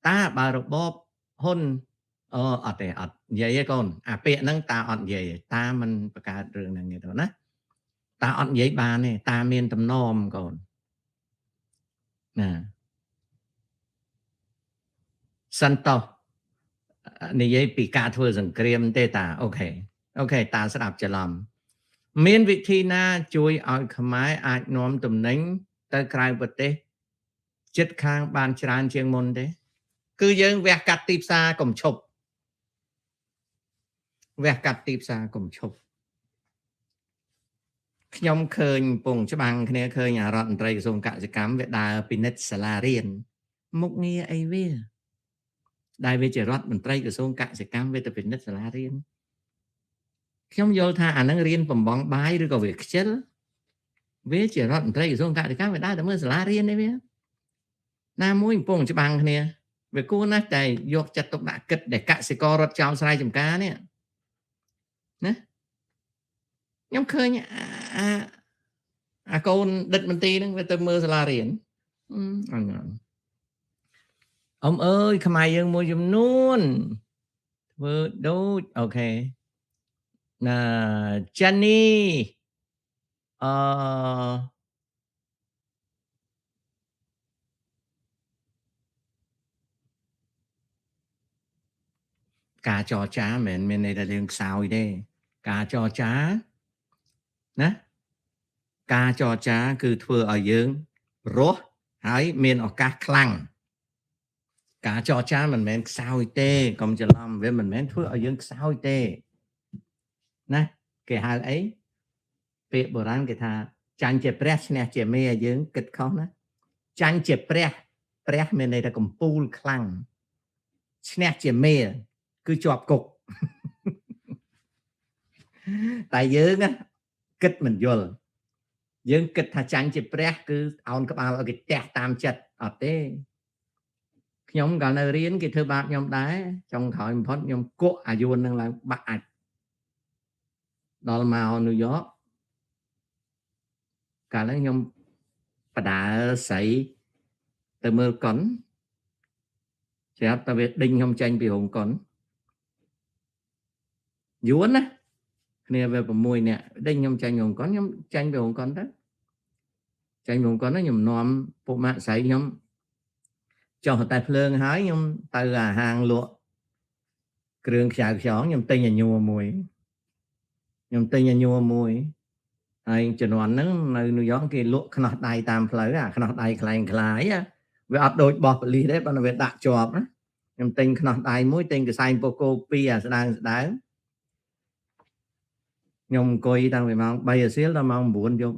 ta bà rồi bóp hôn ở đây ở vậy con bệ năng ta ở vậy ta mình cả đường này đó nè ta ở vậy bà này ta miền tầm nom còn nè sân to này vậy bị cả thua rằng krem tê ta ok ta sẽ đạp trở làm miền vị thi na chui ở khmai ai nom tầm nính tới cài vật tê chết khang ban tràn chiêng môn đấy cứ dương vẹt cắt tịp xa cùng chụp vẹt cắt tịp xa cùng chụp nhóm khơi bùng cho bằng cái này khơi nhà rọn tây dùng cả cái cám về đà pinet salarian mục nghe ai về đại về chỉ rọt mình tây cái dùng cả cái cám về tập pinet salarian nhóm vô tha năng riêng phẩm bóng bái rồi có việc chết về chỉ rọt mình tây cái dùng cả cái cám về đà mới salarian đấy về nam mũi bùng cho bằng cái này về cô nát đầy vô chặt tục đã kịch để cả sẽ co rọt trong sai chùm cá nè nè nhóm khơi nhá con địch mình ti nó về tôi mơ là riêng ông ơi không ai dân mua dùm luôn vừa đâu ok là Jenny cả trò trá mình này là đường sao đây cả trò trá nè cả trò trá cứ thưa ở dương rốt hãy miền ở cả khăn cả trò trá mình men sao tê còn chờ làm với mình men thưa ở dương sao tê nè cái hai ấy việc bổ răng cái thà chanh chè press nè chè mê dương kịch không đó chanh chè press miền này là cùng pool khăn nè chè mê cứ chọp cục tại dương á kịch mình vô dương kịch thà chanh chè press cứ ông các bạn ở cái tẹt tam chật ở tê nhóm cả nơi riêng cái thư bạc nhóm đá trong thời mình phát nhóm cộ yuan đang là bạc ạch đó là màu New York cả lấy nhóm bà đã xảy từ mưa cấn sẽ ta biết đinh không tranh bị hồn cấn yuan á nè về mùi nè đinh không tranh hồn cấn nhóm tranh bị hồn cấn đó tranh hồn cấn nó nhầm nòm bộ mạng xảy nhóm cho họ tài phương hái nhóm từ là hàng lụa trường xào xóm nhóm tên là nhua mùi nhóm tên là nhua mùi ai cho nó nó New York cái lụa khăn đai tam phơi khăn đai khላይ về ập đôi bọt ly đấy bạn về đặt chọp á nhóm tên khăn đai mũi tên cái sai poco pia đang đá nhóm coi đang về mang bây giờ xíu ta mang buồn vô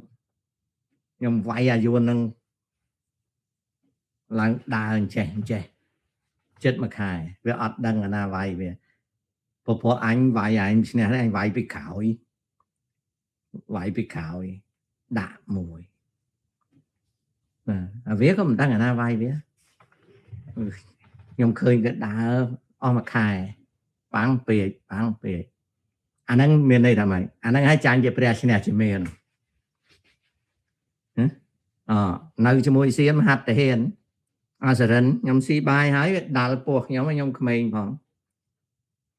nhóm vay vô nâng là đà trẻ chết mà khai về ập đăng là na vay về po anh vay anh nè anh vay bị khảo đã mùi viết có mình tăng là na vay viết nhom khơi cái đá mà khai băng bề anh đang miền này làm mày anh đang hai chàng về Prea xin chỉ miền nơi cho môi xiêm hạt thể hiện giờ đến nhom si bài hái đào buộc nhom khmei phong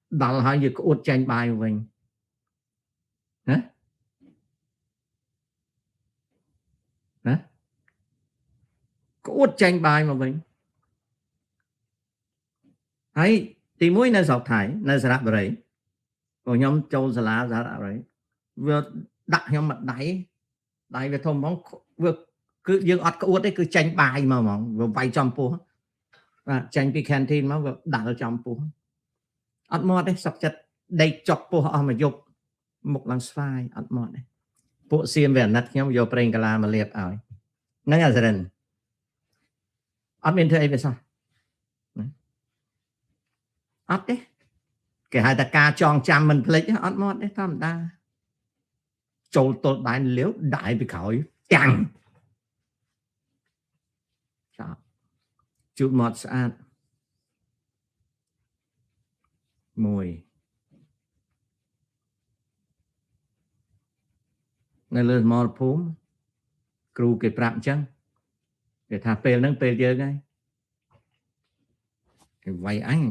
đào hái vừa uất tranh bài của mình hả có uất tranh bài mà mình hay thì mỗi nơi dọc thải nơi sẽ đạp đấy của nhóm châu sẽ lá ra đạp đấy vừa đặt nhóm mặt đáy về thông bóng vừa cứ dương ọt có uất đấy cứ tranh bài mà vừa vay trong phố tranh cái canteen mà vừa đặt ở trong phố ọt mọt đấy sọc chặt đầy chọc phố mà dục một lần phai ọt mọt đấy bộ xiêm về nát nhóm vô preng cala mà liệp ảo nó là dần ọt bên thưa về sao ọt đấy cái hai ta ca tròn chăm mình lấy ọt mọt đấy thầm taចូលទល់ដៃលាវដៃពីក្រោយចាំងចាប់ជូតមាត់ស្អាតមួយនៅលើសមរភូមិគ្រូគេប្រាប់អញ្ចឹងគេថាពេលហ្នឹងពេលយើងហើយគេវាយអញ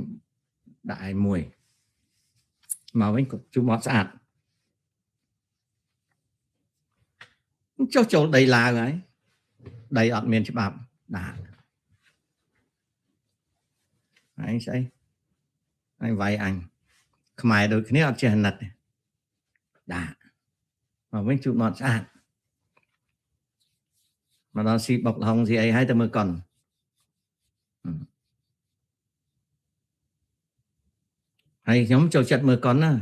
ដៃមួយមកវិញក៏ជូតមាត់ស្អាតចុះចូលដីឡាវហើយដីអត់មានច្បាប់ដាក់អញស្អីអញវាយអញខ្មែរដូចគ្នាអត់ចេះអាណិតដាក់មកវិញជូតមាត់ស្អាតមកដល់ស៊ីបុកលហុងស៊ីអីហើយទៅមើលកុនហើយខ្ញុំចូលចិត្តមើលកុនណា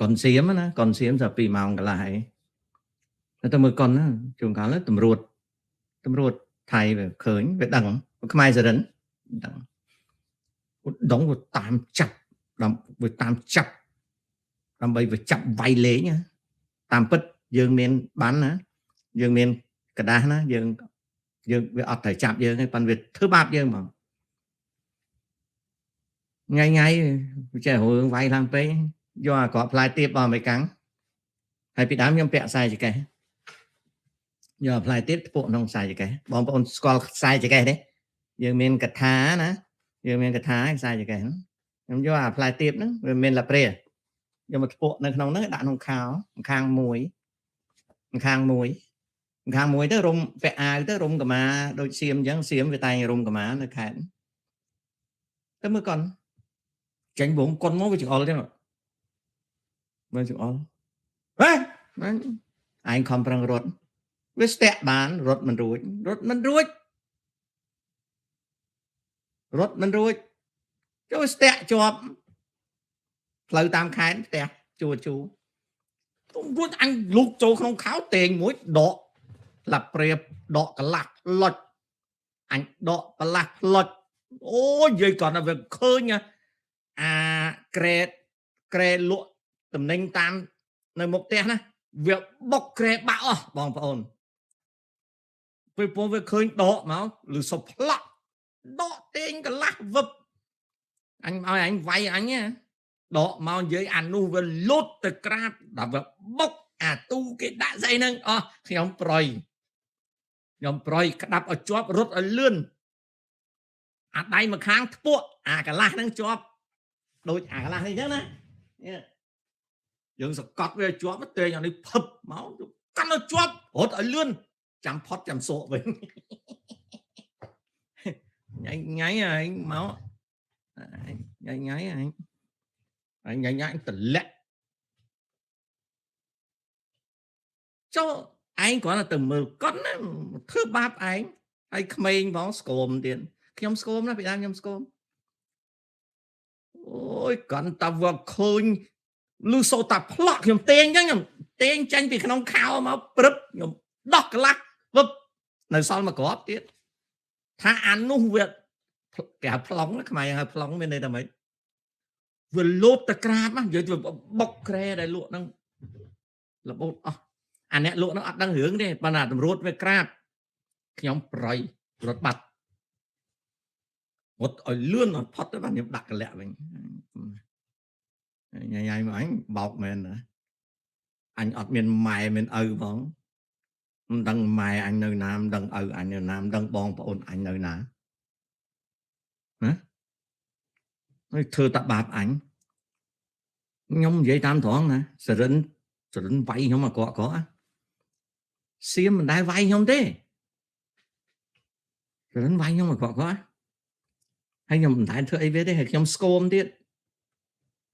កុនសៀមណាកុនសៀមដល់2ម៉ោងកន្លះហើយទៅមើលកុនណាជួនកាលតម្រួតថៃវាឃើញវាដឹងខ្មែរសរិនដឹងដងវាតាមចាប់ដើម្បីវាចាប់វាយលេងតាមពិតយើងមានបានណាយើងមានកដាស់ណាយើងវាអត់ត្រូវចាប់យើងទេប៉ុន្តែវាធ្វើបាបយើងហ្មងថ្ងៃវាចេះរឿងវាយឡើងពេកយកអាក្រក់ផ្លែទៀបមកមិនកាំងហើយពីដើមខ្ញុំពាក់ខ្សែចង្កេះយកផ្លែទៀបពួកក្នុងខ្សែចង្កេះបងប្អូនស្គាល់ខ្សែចង្កេះទេយើងមានកថាណាយើងមានកថាខ្សែចង្កេះខ្ញុំយកអាផ្លែទៀបហ្នឹងវាមានឡាប្រេយកមកធ្ពក់នៅក្នុងហ្នឹងដាក់ក្នុងខោខាងមួយទៅរុំពាក់អាវទៅរុំកម៉ាដូចសៀមអញ្ចឹងសៀមវាតែងរុំកម៉ានៅខេត្តទៅមើលកុនចាញ់បងកុនមកវាចង្អុលទេមើលចង្អុលហេឯងខំប្រឹងរត់វាស្ទាក់បានរត់មិនរួចចូលស្ទាក់ជាប់ផ្លូវតាមខេត្តផ្ទះជួទុំរួចអញលូកចូលក្នុងខោតេងមួយដកឡាប់ព្រាបដកកន្លះផ្លុចអញដកកន្លះផ្លុចអូយនិយាយគាត់ថាវាឃើញអាក្រែលក់តំណែងតាមនៅមុខផ្ទះណាវាបុកក្រែបាក់អស់បងប្អូនពេលពងវាឃើញដកមកឬសុបផ្លាក់ដកតេងកន្លះវឹបអញឲ្យអញវាយអញដកមកនិយាយអានោះវាលុតទៅក្រាបដល់វាបុកអាទូគេដាក់ស្អីហ្នឹងអស់ខ្ញុំប្រយក្តាប់ឲ្យជាប់រត់ឲ្យលឿនអាដៃមួយខាងធ្ពក់អាកន្លះហ្នឹងជាប់ដូចអាកន្លះនេះអញ្ចឹងណាយើងសកត់វាជាប់ទេអានេះផឹបមកកាន់ឲ្យជាប់រត់ឲ្យលឿនចាំផុតចាំសក់វិញញ៉ៃហើយមកញ៉ៃអញតលាក់ចូលឯងគ្រាន់តែទៅមើលកុនណាធ្វើបាបឯងហើយក្មេងផងស្គមទៀតខ្ញុំស្គមណាពីដើមខ្ញុំស្គមអូយកាន់តែវាឃើញលឺសូតាផ្លាក់ខ្ញុំតេងអញ្ចឹងខ្ញុំតេងចាញ់ពីក្នុងខោមកព្រឹបខ្ញុំដោះកន្លះវឹបនៅសល់មកក្របទៀតថាអានោះវាគេហៅប្លង់ខ្មែរហៅប្លង់មានន័យថាម៉េចវាលោតទៅក្រាបនិយាយទៅបុកក្រែដែលលក់ហ្នឹងរបូតអស់អាអ្នកលក់ហ្នឹងអត់ដឹងរឿងទេប៉ុន្តែតម្រួតវាក្រាបខ្ញុំប្រយរត់បាត់ Út ở lươn ở phật đó bạn nhầm đặt cái lẹ mình nhảy mà anh bọc mình nữa anh ọt miền mày miền bóng đằng mày anh nơi nam đằng anh nơi nam đằng bong ôn anh nơi nào hả thưa tập bạp ảnh nhông vậy tam thoáng nè sợ rinh vay không mà có xiêm mình đai vay không thế sợ rinh vay không mà có hay nhom mình thấy thưa ấy biết đấy hay nhom scom tiết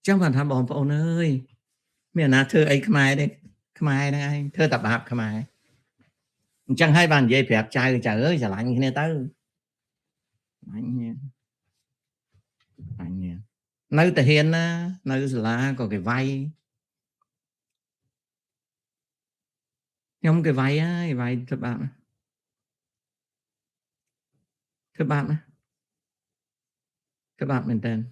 chẳng phải tham bong ôn ơi miền nào thưa ấy khmai đấy khmai đây anh thưa tập bạp khmai chẳng hai bàn dây phẹp trai trời ơi chả lạnh này tới anh nha nơi thể hiện nơi là có cái vay không cái vay á cái vay thưa bạn mình tên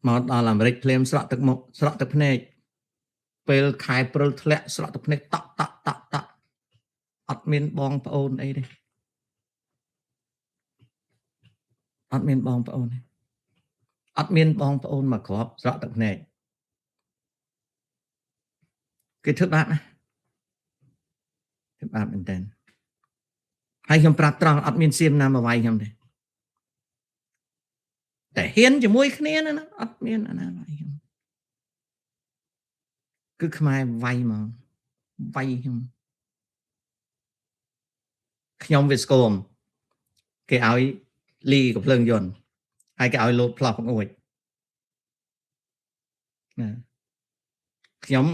mà đó làm rịch phim sọ thực này pel khai pro thẹn sọ thực này tắc admin bong ôn đây đi admin bong ôn mà có sọ thực này cái thưa bạn mình tên hay không prap trăng admin sim nam mà vay không đâyแต่เห็นจะมวยคะแนนนะอัดเมียนนะคือขมายไวมาไวขยมวิสโกมcái áo ly của phượng dồn hay cái áo lột plopของอวยขยม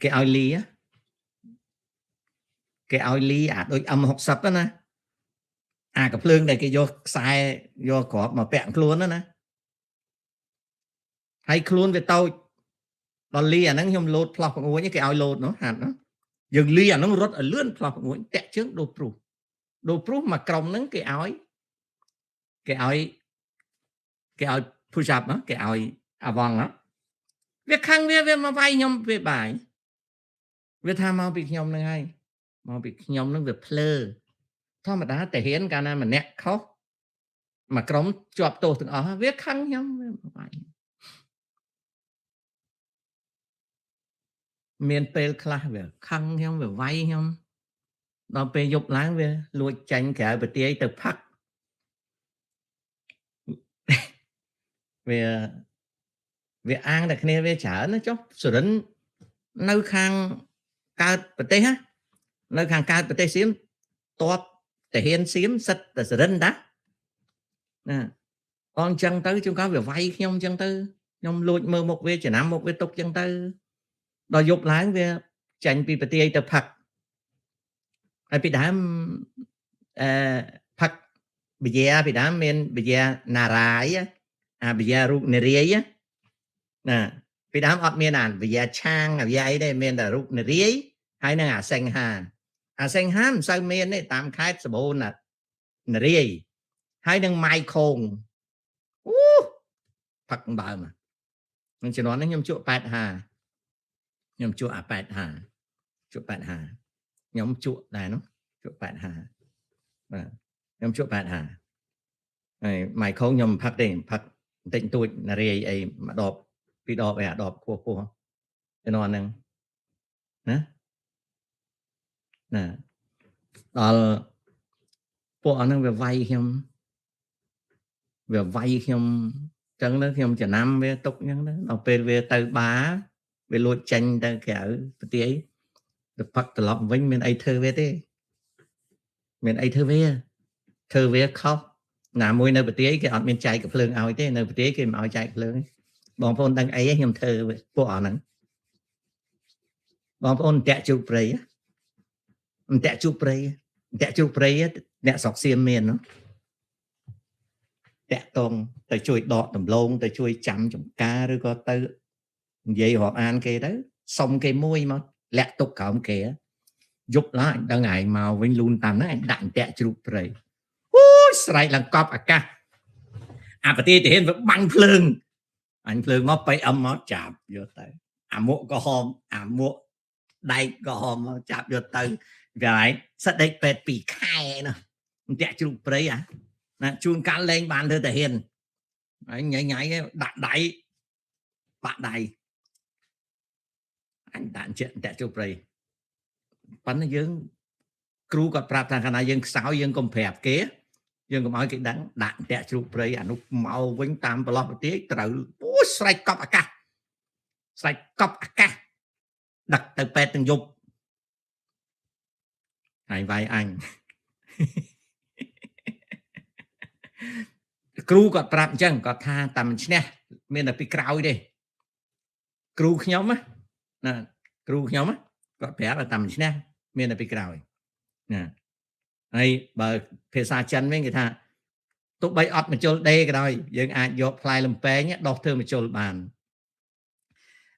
cái áo ly á cái áo ly đôi âm học sập đó nèกับphượng này cái vô sai vô cọp mà bẹn luôn đó nè hay luôn về tao đòn ly nó nhom lột plopของอวยcái áo lột nó hạt nó dừng ly nó rốt ở lươn plopของอวยtẹt trước đồ proof mà còng nắng cái áo push up đó cái áo avon đó việc khăn việc mà vay nhom về bài việc tham mau bị nhom nó hay mau bị nhom nó về plơ thôi mà đã thể hiện cả mà nẹt khóc mà còng chọp tổ từng ở việc khăn nhom vay miền pel class về khăn nhom về vay nhom nó pe dục láng về lùi tranh cả bờ tía từ phắc về về an đặc này về chở nó chốc sửa đến nơi khang cao bờ tây ha nơi khang cao bờ tây xiêm top thể hiện xiêm sạch là sửa đến đó nè con chân tới chúng có về vay nhông chân tư nhông lùi mơ một về chỉ nằm một về tục chân tư đòi dục láng về tranh bờ tía từ phắc ai bị đám phật bây giờ bị đám men bây giờ nà rái bây giờ rụt nề riấy nè bị đám ọt men bây giờ trang bây giờ ấy đây men là rụt nề riấy hay là xanh hà sao men đấy tạm khai sờ bồn là nề riấy hay là mai khôn phật bảo mà mình chỉ nói nó nhom chỗ bát hà nhom chỗ bát hà chỗ bát hà nhóm chuột này nó chuột bạn hà nhóm chuột bạn hà mày không nhầm phát định phát định tôi là gì ấy mà đọc bị đọc về đọc của cho nó nè nè đó bộ nó về vay không chẳng nó không chỉ năm về tục nhá nó về từ bá về lụi tranh từ kéo tí ấy được phát từ lọc vinh mình ấy thơ về thế mình ấy thơ về khóc nà mùi nơi bờ tía cái ọt mình chạy cái phượng áo thế nơi bờ tía cái áo chạy phượng bọn phôn đang ấy nhầm thơ về bộ ảo nắng bọn phôn tẹt chụp prey nẹt sọc xiêm miền nó tẹt tông tới chui đọt tầm lông tới chui chấm chấm cá rồi có tới vậy họ ăn cái đó xong cái môi mà lẹ tục cả ông kia giúp lại đang ngày màu vinh luôn tàn nó đạn tẹt chụp rồi sài là cọp cả bà ti thì vẫn băng phượng anh phượng nó bay âm nó chạm vô tới mộ có hôm mộ đây có hôm nó chạm vô tới vậy sẽ đây pet bị khai nữa tẹt chụp prey à nè chuông cá lên bàn thơ thể hiện nhảy nhảy đặt đáy bạn đáy anh đạn chuyện tẹt chụp prey bắn nó dương cru còn prap thằng này dương sáu dương còn phẹp kế dương còn nói cái đạn tẹt chụp prey à lúc mau quanh tam bờ lọt tí tự ôi sạch cọp à ca đặt từ pet từng dục này vai anh cru còn prap chân còn tha tầm nè miền là bị cào đi cru nhóm á nè cru nhóm á còn bé là tầm nè miền là bị cào nè này bờ phía xa chân với người ta tụi bay ọt mà chôn đây cái rồi dương ai vô play làm pé nhé đọc thương mà chôn bàn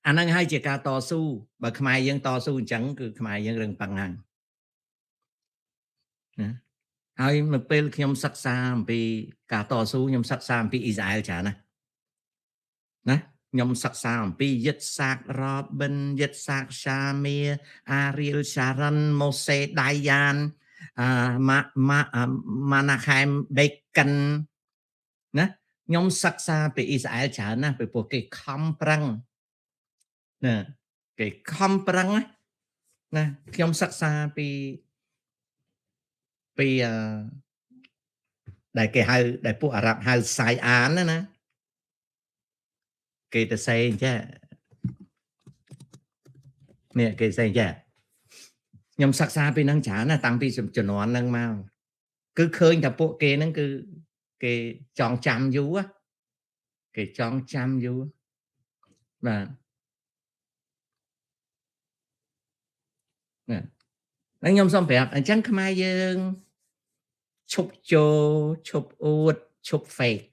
anh đang hai chị ca to su bà khai dân to su chẳng cứ khai dân rừng bằng hàngហើយមកពេលខ្ញុំសិក្សាអំពីការតស៊ូខ្ញុំសិក្សាអំពីអ៊ីស្រាអែលច្រើនណាខ្ញុំសិក្សាអំពីយិតសាករ៉ប៊ិនយិតសាកសាមៀអារៀលសារ៉ាន់ម៉ូសេដៃយ៉ានម៉ាណាខេមបេកិនណាខ្ញុំសិក្សាពីអ៊ីស្រាអែលច្រើនណាពីព្រោះគេខំប្រឹងណាគេខំប្រឹងណាខ្ញុំសិក្សាពីដែលគេហៅដែលពួកអារ៉ាប់ហៅសាយអានណាគេទៅសេអញ្ចឹងនេះគេសេអញ្ចឹងខ្ញុំសិក្សាពីហ្នឹងច្រើនណាតាំងពីជំនាន់ហ្នឹងមកគឺឃើញតែពួកគេហ្នឹងគឺគេចងចាំយូរគេចងចាំយូរបាទណាខ្ញុំសូមប្រាប់អញ្ចឹងខ្មែរយើងឈប់ជោឈប់អួតឈប់ fake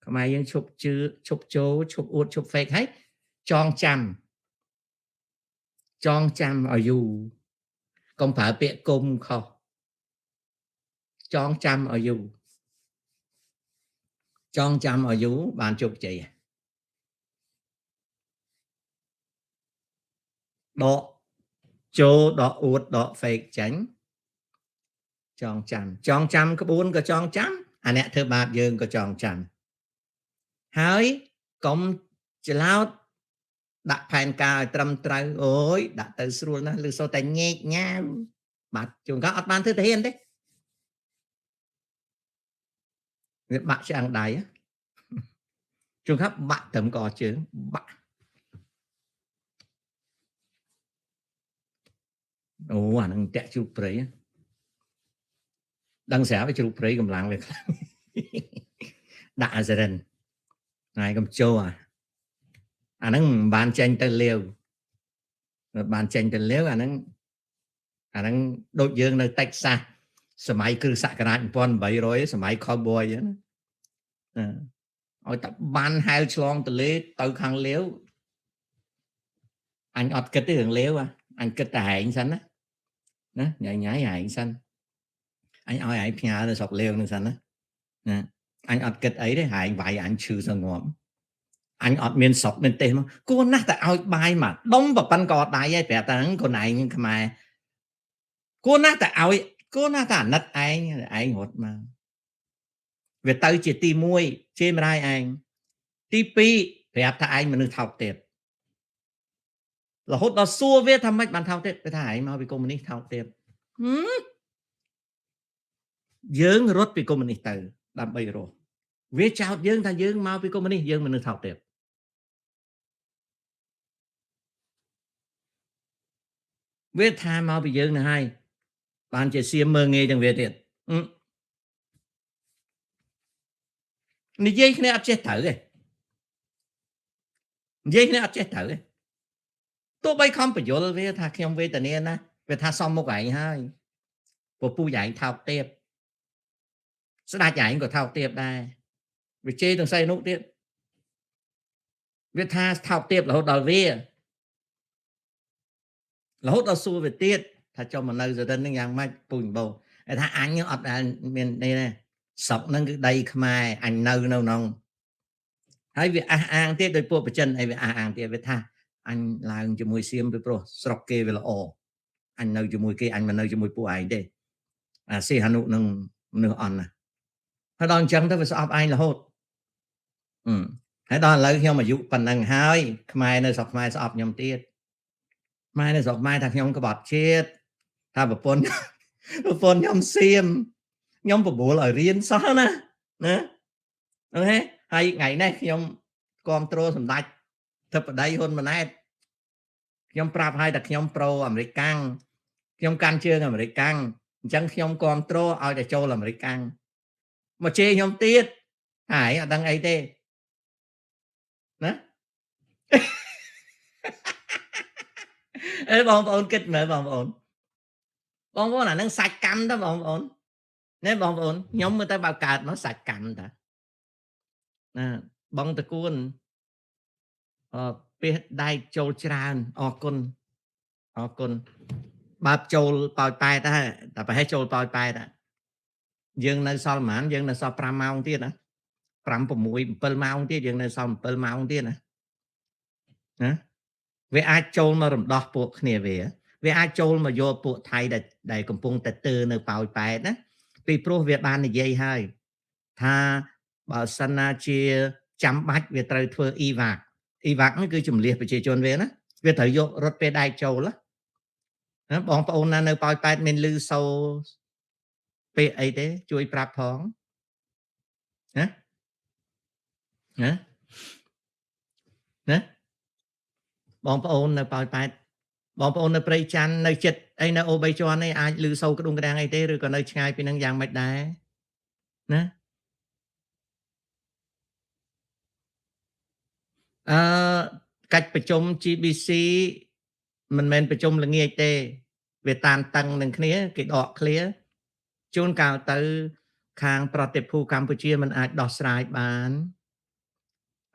ខ្មែរយើងឈប់ជឿឈប់ជោឈប់អួតឈប់ fake ហើយចងចាំឲ្យយូរកុំប្រើពាក្យគុំខុសចងចាំឲ្យយូរបានជោគជ័យដកជោដកអួតដក fake ចាញ់ចងចាំក្បួនក៏ចងចាំអាអ្នកធ្វើបាបយើងក៏ចងចាំហើយកុំច្រឡោតដាក់ផែនការឲ្យត្រឹមត្រូវអូយដាក់ទៅស្រួលណាស់ឬសូតែញែកញ៉ាវបាទជួនកាលអត់បានធ្វើទៅហ៊ានទេវាបាក់ឆ្អឹងដៃជួនកាលបាក់ត្រឹមកជើងបាក់អូអានឹងតាក់ជូបព្រៃដឹងស្រាប់វាជ្រូកព្រៃកម្លាំងវាខ្លាំងដាក់អាសរិនថ្ងៃកំជោអាហ្នឹងមិនបានចេញទៅលាវអាហ្នឹងដូចយើងនៅតិចសាសសម័យគ្រិស្តសករាជ1800សម័យ cowboy ហ្នឹងឲ្យតែបានហែលឆ្លងទលេទៅខាងលាវអញអត់គិតទេរឿងលាវអញគិតតែហែងសិនណាញ៉ៃហែងសិនអញឲ្យឯងផ្ញើទៅស្រុកលាវនឹងសិនណាអញអត់គិតអីទេហែងវាយអញឈឺសងំអញអត់មានស្រុកមានទេសមកគួរណាស់តែឲ្យបាយមកដុំប្រប៉ិនក៏អត់ដៃឯងប្រាប់តែហ្នឹងខ្លួនឯងខ្មែរគួរណាស់តែអាណិតឯងរត់មកវាទៅជាទី1ជេរម្ដាយឯងទី2ប្រាប់ថាឯងមនុស្សថោកទៀតរហូតដល់សួរវាថាម៉េចបានថោកទៀតគេថាឯងមកពីកុម្មុយនីសថោកទៀតយើងរត់ពីកុម្មុយនីសទៅដើម្បីរស់វាចោទយើងថាយើងមកពីកុម្មុយនីសយើងមនុស្សថោកទៀតវាថាមកពីយើងនឹងហើយបានជាសៀមមើងងាយទាំងវាទៀតនិយាយគ្នាអត់ចេះត្រូវទេទោះបីខំបញ្យល់វាថាខ្ញុំវេទនាណាវាថាសមមុខឯងហើយពពូឯងថោកទៀតស្ដេចឯងក៏ថោកទៀតដែរវាជេរទាំងសៃនោះទៀតវាថាថោកទៀតរហូតដល់វារហូតដល់សួរវាទៀតថាចុះមកនៅសរិននឹងយ៉ាងម៉េចពូញបោថាអញអត់ដែលមាននេះទេស្រុកហ្នឹងគឺដីខ្មែរអញនៅក្នុងហើយវាអះអាងទៀតដោយពួកបច្ចិនអីវាអះអាងទៀតវាថាអញឡើងជាមួយសៀមពីព្រោះស្រុកគេវាល្អអញនៅជាមួយគេអញមិននៅជាមួយពួកឯងទេអាសីហនុនឹង មនុស្សអន់ណាហើយដល់អញ្ចឹងទៅវាស្អប់ឯងរហូតហើយដល់ឥឡូវខ្ញុំអាយុប៉ុណ្ណឹងហើយខ្មែរនៅស្រុកខ្មែរស្អប់ខ្ញុំទៀតខ្មែរនៅស្រុកខ្មែរថាខ្ញុំក្បត់ជាតិថាប្រពន្ធខ្ញុំសៀមខ្ញុំបបួលឲ្យរៀនសោះណាអូខេហើយថ្ងៃនេះខ្ញុំគ្រប់គ្រងសម្ដេចធិបតីហ៊ុនម៉ាណែតខ្ញុំប្រាប់ឲ្យតែខ្ញុំប្រូអាមេរិកកាំងខ្ញុំកាន់ជើងអាមេរិកកាំងអញ្ចឹងខ្ញុំគ្រប់គ្រងឲ្យតែចូលអាមេរិកកាំងមកជេរខ្ញុំទៀតហើយអត់ដឹងអីទេណាបងប្អូនគិតមើលបងប្អូនអានឹងសាច់កម្មតើបងប្អូនណែបងប្អូនខ្ញុំមើលទៅបើកើតមកសាច់កម្មតើណាបងតគួនពេលដែកចូលច្រើនអរគុណបើចូលប៉ោយប៉ែតដែរតែប្រហែលចូលប៉ោយប៉ែតយើងនៅសល់ប្រហែលយើងនៅសល់5ម៉ោងទៀតណា5 6 7ម៉ោងទៀតយើងនៅសល់7ម៉ោងទៀតណាវាអាចចូលមករំដោះពួកគ្នាវាអាចចូលមកយកពួកថៃដែលកំពុងតែទើនៅប៉ោយប៉ែតណាពីព្រោះវាបាននិយាយហើយថាបើសិនណាជាចាំបាច់វាត្រូវធ្វើ EVAC ហ្នឹងគឺជំនះប្រជាជនវាណាវាត្រូវយករត់ពេលដែកចូលណាបងប្អូនណានៅប៉ោយប៉ែតមានលឺសូពាក្យអីទេជួយប្រាប់ផងណាបងប្អូននៅប៉ោយប៉ែតបងប្អូននៅព្រៃច័ន្ទនៅចិត្តអីនៅអូ3ជាន់នេះអាចលឺសូក្ដុងក្ដាំងអីទេឬក៏នៅឆ្ងាយពីនឹងយ៉ាងម៉េចដែរណាកិច្ចប្រជុំ GBC មិនមែនប្រជុំល្ងាចទេវាតានតឹងនឹងគ្នាគេដកឃ្លាជួនកាលទៅខាងប្រតិភូកម្ពុជាមិនអាចដោះស្រាយបាន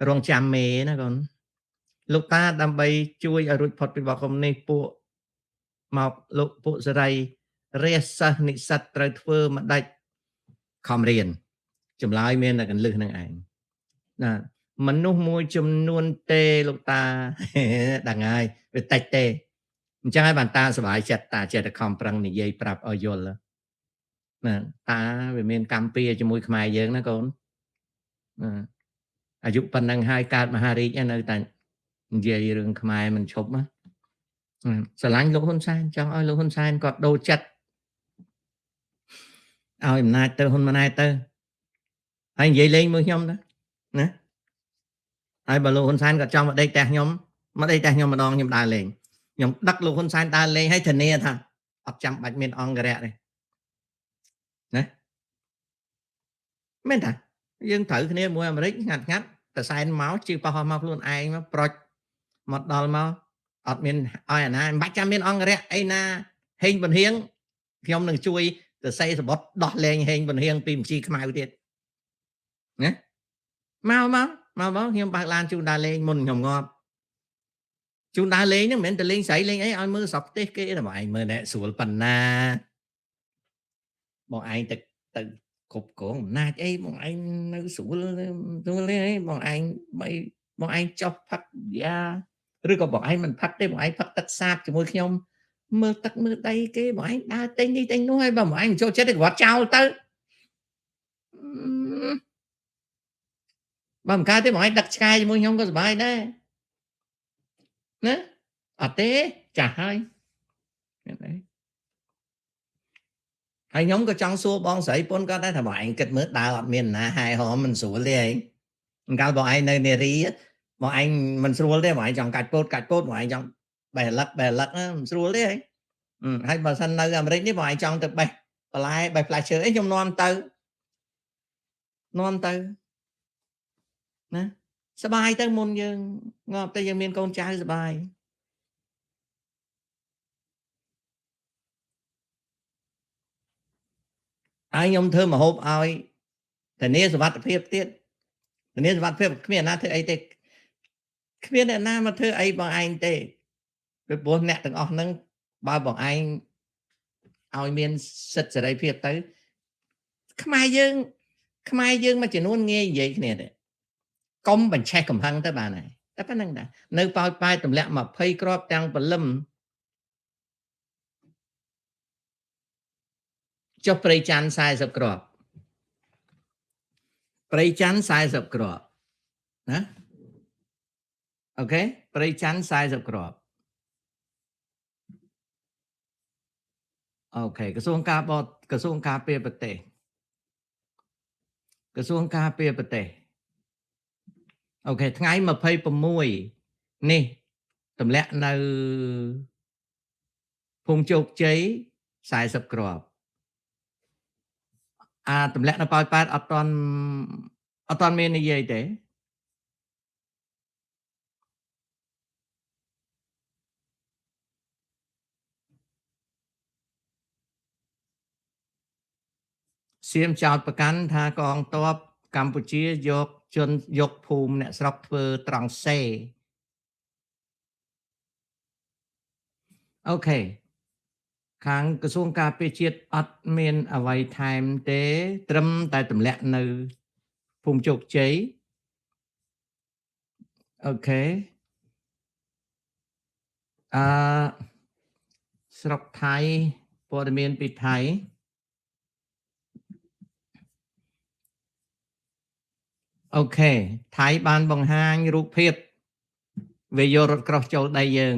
រងចាំមេណាកូនលោកតាដើម្បីជួយឲ្យរួចផុតពីបបកុំនេះពួកមកលោកពួកសេរីរាសសិស្សនិស្សិតត្រូវធ្វើម្ដេចខំរៀនចម្លើយមានតែកន្លឹះនឹងឯងណាមនុស្សមួយចំនួនទេលោកតាដឹងហើយវាតិចទេអញ្ចឹងហើយបានតាសប្បាយចិត្តតាចេះតែខំប្រឹងនិយាយប្រាប់ឲ្យយល់ណាតាវាមានកម្មពៀជាមួយខ្មែរយើងណាកូនអាយុប៉ុណ្ណឹងហើយកើតមហារាជនៅតែនិយាយរឿងខ្មែរមិនឈប់ណាស្រឡាញ់លោកហ៊ុនសែនចង់ឲ្យលោកហ៊ុនសែនគាត់ដូរចិត្តឲ្យអំណាចទៅហ៊ុនម៉ាណែតទៅហើយនិយាយលេងមួយខ្ញុំទៅណាហើយបើលោកហ៊ុនសែនគាត់ចង់មកដេកផ្ទះខ្ញុំម្ដងខ្ញុំដើរលេងខ្ញុំដឹកលោកហ៊ុនសែនដើរលេងឲ្យធានាថាអត់ចាំបាច់មានអង្គរៈទេណាមែនតាយើងត្រូវគ្នាមួយអាមេរិកងាត់តែសែនមកជឿប៉ះមកខ្លួនឯងមកប្រុចមកដល់មកអត់មានឲ្យអាណាមិនបាច់ចាំមានអង្គរៈអីណាហេងប៊ុនហៀងខ្ញុំនឹងជួយទៅសេសបុតដោះលែងហេងប៊ុនហៀងពីមជីខ្មៅទៀតណាមកខ្ញុំបើកឡានជូនដើរលេងមុនខ្ញុំងាប់ជូនដើរលេងហ្នឹងមិនមែនទៅលេងស្រីលេងអីឲ្យមើលស្រុកទេសគេតែបងឯងមើលណែស្រួលប៉ុណ្ណាបងឯងទៅគ្រប់គ្រងអំណាចអីបងឯងនៅស្រួលទេអីបងឯងបងឯងចុះផឹកយ៉ាឬក៏បងឯងមិនផឹកទេបងឯងផឹកទឹកសាបជាមួយខ្ញុំមើលទឹកមើលដីគេបងឯងដើរទិញនេះទិញនោះហើយបងឯងចូលចិត្តទៅគាត់ចោលទៅបើមិនកើតទេបងឯងដឹកឆ្កែជាមួយខ្ញុំក៏សុបាយដែរណាអត់ទេចាស់ហើយខ្ញុំក៏ចង់សួរបងស្រីពុនគាត់ដែរថាបងឯងគិតមើលដើរអត់មានណាហាយហោមមិនស្រួលទេឯងអង្កលបងឯងនៅនារីបងឯងមិនស្រួលទេបងឯងចង់កាច់ពោតបងឯងចង់បេះលឹកមិនស្រួលទេឯងហើយបើសិននៅអាមេរិកនេះបងឯងចង់ទៅបេះបន្លែបេះផ្លែឈើអីខ្ញុំនាំទៅណាសบายទៅមុនយើងងាប់ទៅយើងមានកូនចៅសบายហើយខ្ញុំធ្វើម្ហូបឲ្យធានាសុវត្ថិភាពទៀតធានាសុវត្ថិភាពគ្មានណាធ្វើអីទេគ្មានអ្នកណាមកធ្វើអីបងឯងទេពីព្រោះអ្នកទាំងអស់ហ្នឹងបើបងឯងឲ្យមានសិទ្ធិសេរីភាពទៅខ្មែរយើងមួយចំនួនងាយនិយាយគ្នាទេកុំបញ្ឆេះកំហឹងទៅបានហើយតែប៉ុណ្្នឹងដែរនៅប៉ោយប៉ែតទម្លាក់20គ្រាប់ទាំងព្រលឹម cho prey chan sai sập crop prey chan sai sập crop nè ok prey chan sai sập crop ok ក្រសួងការបរក្រសួងការពារប្រទេសក្រសួងការពារប្រទេសអូខេថ្ងៃ26នេះទម្លាក់នៅភូមិជោគជ័យ40គ្រាប់ទម្លាក់នៅប៉ោយប៉ែតអត់ទាន់មាននិយាយទេសៀមចោតប្រកាន់ថាកងទ័ពកម្ពុជាយកភូមិអ្នកស្រុកធ្វើត្រង់សេអូខេខាងក្រសួងការពារជាតិអត់មានអ្វីថែមទេត្រឹមតែទម្លាក់នៅភូមិជោគជ័យអូខេស្រុកថៃព័ត៌មានពីថៃអូខេថៃបានបង្ហាញរូបភាពវាយករថក្រោះចូលដៃយើង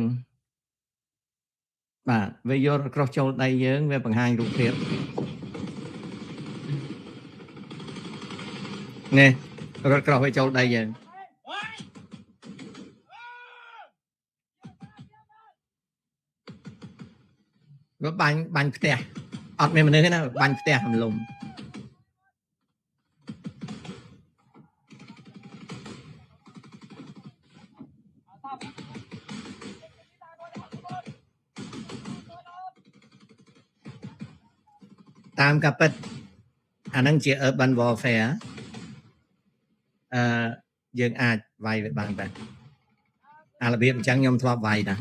បាទវាយករថក្រោះចូលដៃយើងវាបង្ហាញរូបភាពនេះរថក្រោះវាចូលដៃយើងវាបាញ់ផ្ទះអត់មានមនុស្សទេណាបាញ់ផ្ទះរំលំតាមការពិតអានឹងជា urban warfare យើងអាចវាយវាបានតែរបៀបអញ្ចឹងខ្ញុំធ្លាប់វាយណា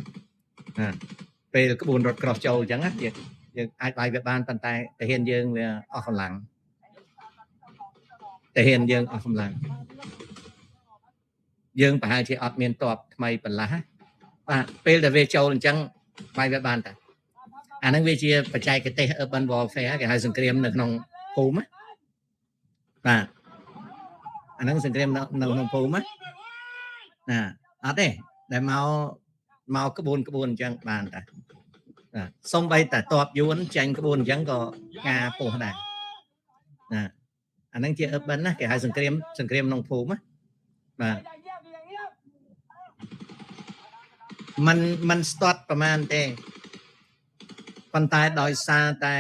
ពេលក្បួនរថក្រោះចូលអញ្ចឹងណាយើងអាចវាយវាបានប៉ុន្តែទាហានយើងវាអស់កម្លាំងទាហានយើងអស់កម្លាំងយើងប្រហែលជាអត់មានទ័ពថ្មីបន្លាស់បាទពេលដែលវាចូលអញ្ចឹងវាយវាបានតែអាហ្នឹងវាជាបច្ចេកទេស urban warfare គេហៅសង្គ្រាមនៅក្នុងភូមិបាទអាហ្នឹងសង្គ្រាមនៅក្នុងភូមិណាអត់ទេដែលមកក្បួនអញ្ចឹងបានតែសំបីតែតបយួនចាញ់ក្បួនអញ្ចឹងក៏ការពោះដែរណាអាហ្នឹងជា urban ណាគេហៅសង្គ្រាមក្នុងភូមិបាទมันស្ទាត់ប្រហែលទេប៉ុន្តែដោយសារតែ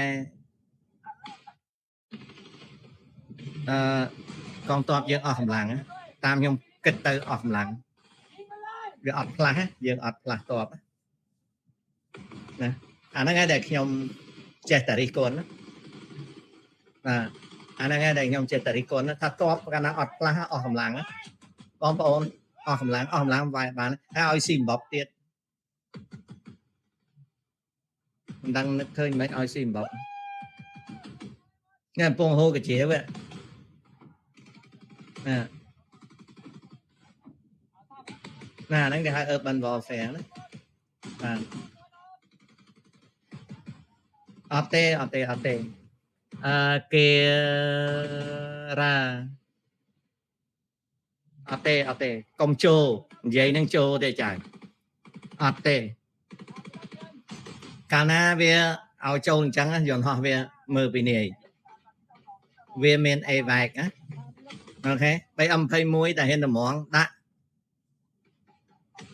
កងទ័ពយើងអស់កម្លាំងតាមខ្ញុំគិតទៅអស់កម្លាំងវាអត់ផ្លាស់យើងអត់ផ្លាស់ទ័ពណាអាហ្នឹងហើយដែលខ្ញុំចេះតែរិះគន់ណាបាទអាហ្នឹងហើយដែលខ្ញុំចេះតែរិះគន់ថាទ័ពកាលណាអត់ផ្លាស់អស់កម្លាំងបងប្អូនអស់កម្លាំងវាយបានហើយឲ្យស៊ីម្បុកទៀតមិនដឹងនឹកឃើញមិនឲ្យស៊ីម្បុកញ៉ាំពងហូរកាជាវណាហ្នឹងគេហៅ urban warfare ណាបាទអត់ទេគេរ៉ាអត់ទេកុំជោនិយាយនឹងជោទេចាអត់ទេកាលណាវាឲ្យចូលអញ្ចឹងយន្តហោះវាមើលពីនេះវាមាន AVAC ណាអូខេ 3M21 តែហ៊ានតម្រងដាក់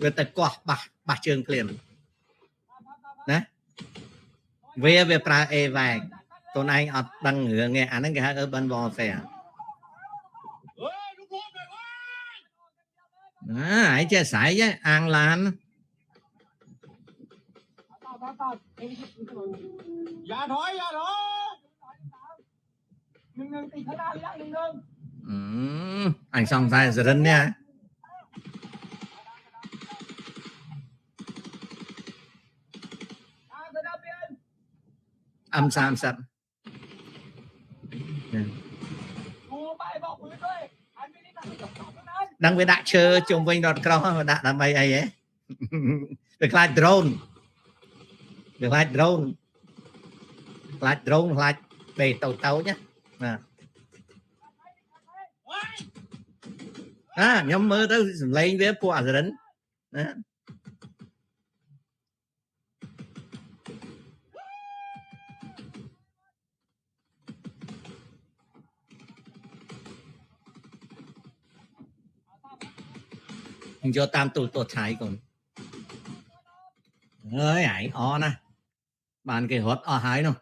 វាទៅកោះបាសជើងភ្លាមណាវាប្រើ AVAC ខ្លួនឯងអត់ដឹងរឿងទេអាហ្នឹងគេហៅ urban warfare ឯងចេះស្រែកអាងឡានយ៉ាថយនឹងទីខ្លះនឹងអញសង្ស័យសរិននេះM30ដឹងវាដាក់ឈើជុំវិញរថក្រោះវាដាក់ដើម្បីអីហ៎វាខ្លាច drone ខ្លាច bề tàu nhé nhóm mơ tới lấy với quả rồi đến cho tam tụ tột thái còn ơi ấy nè bàn cái hot hái đâu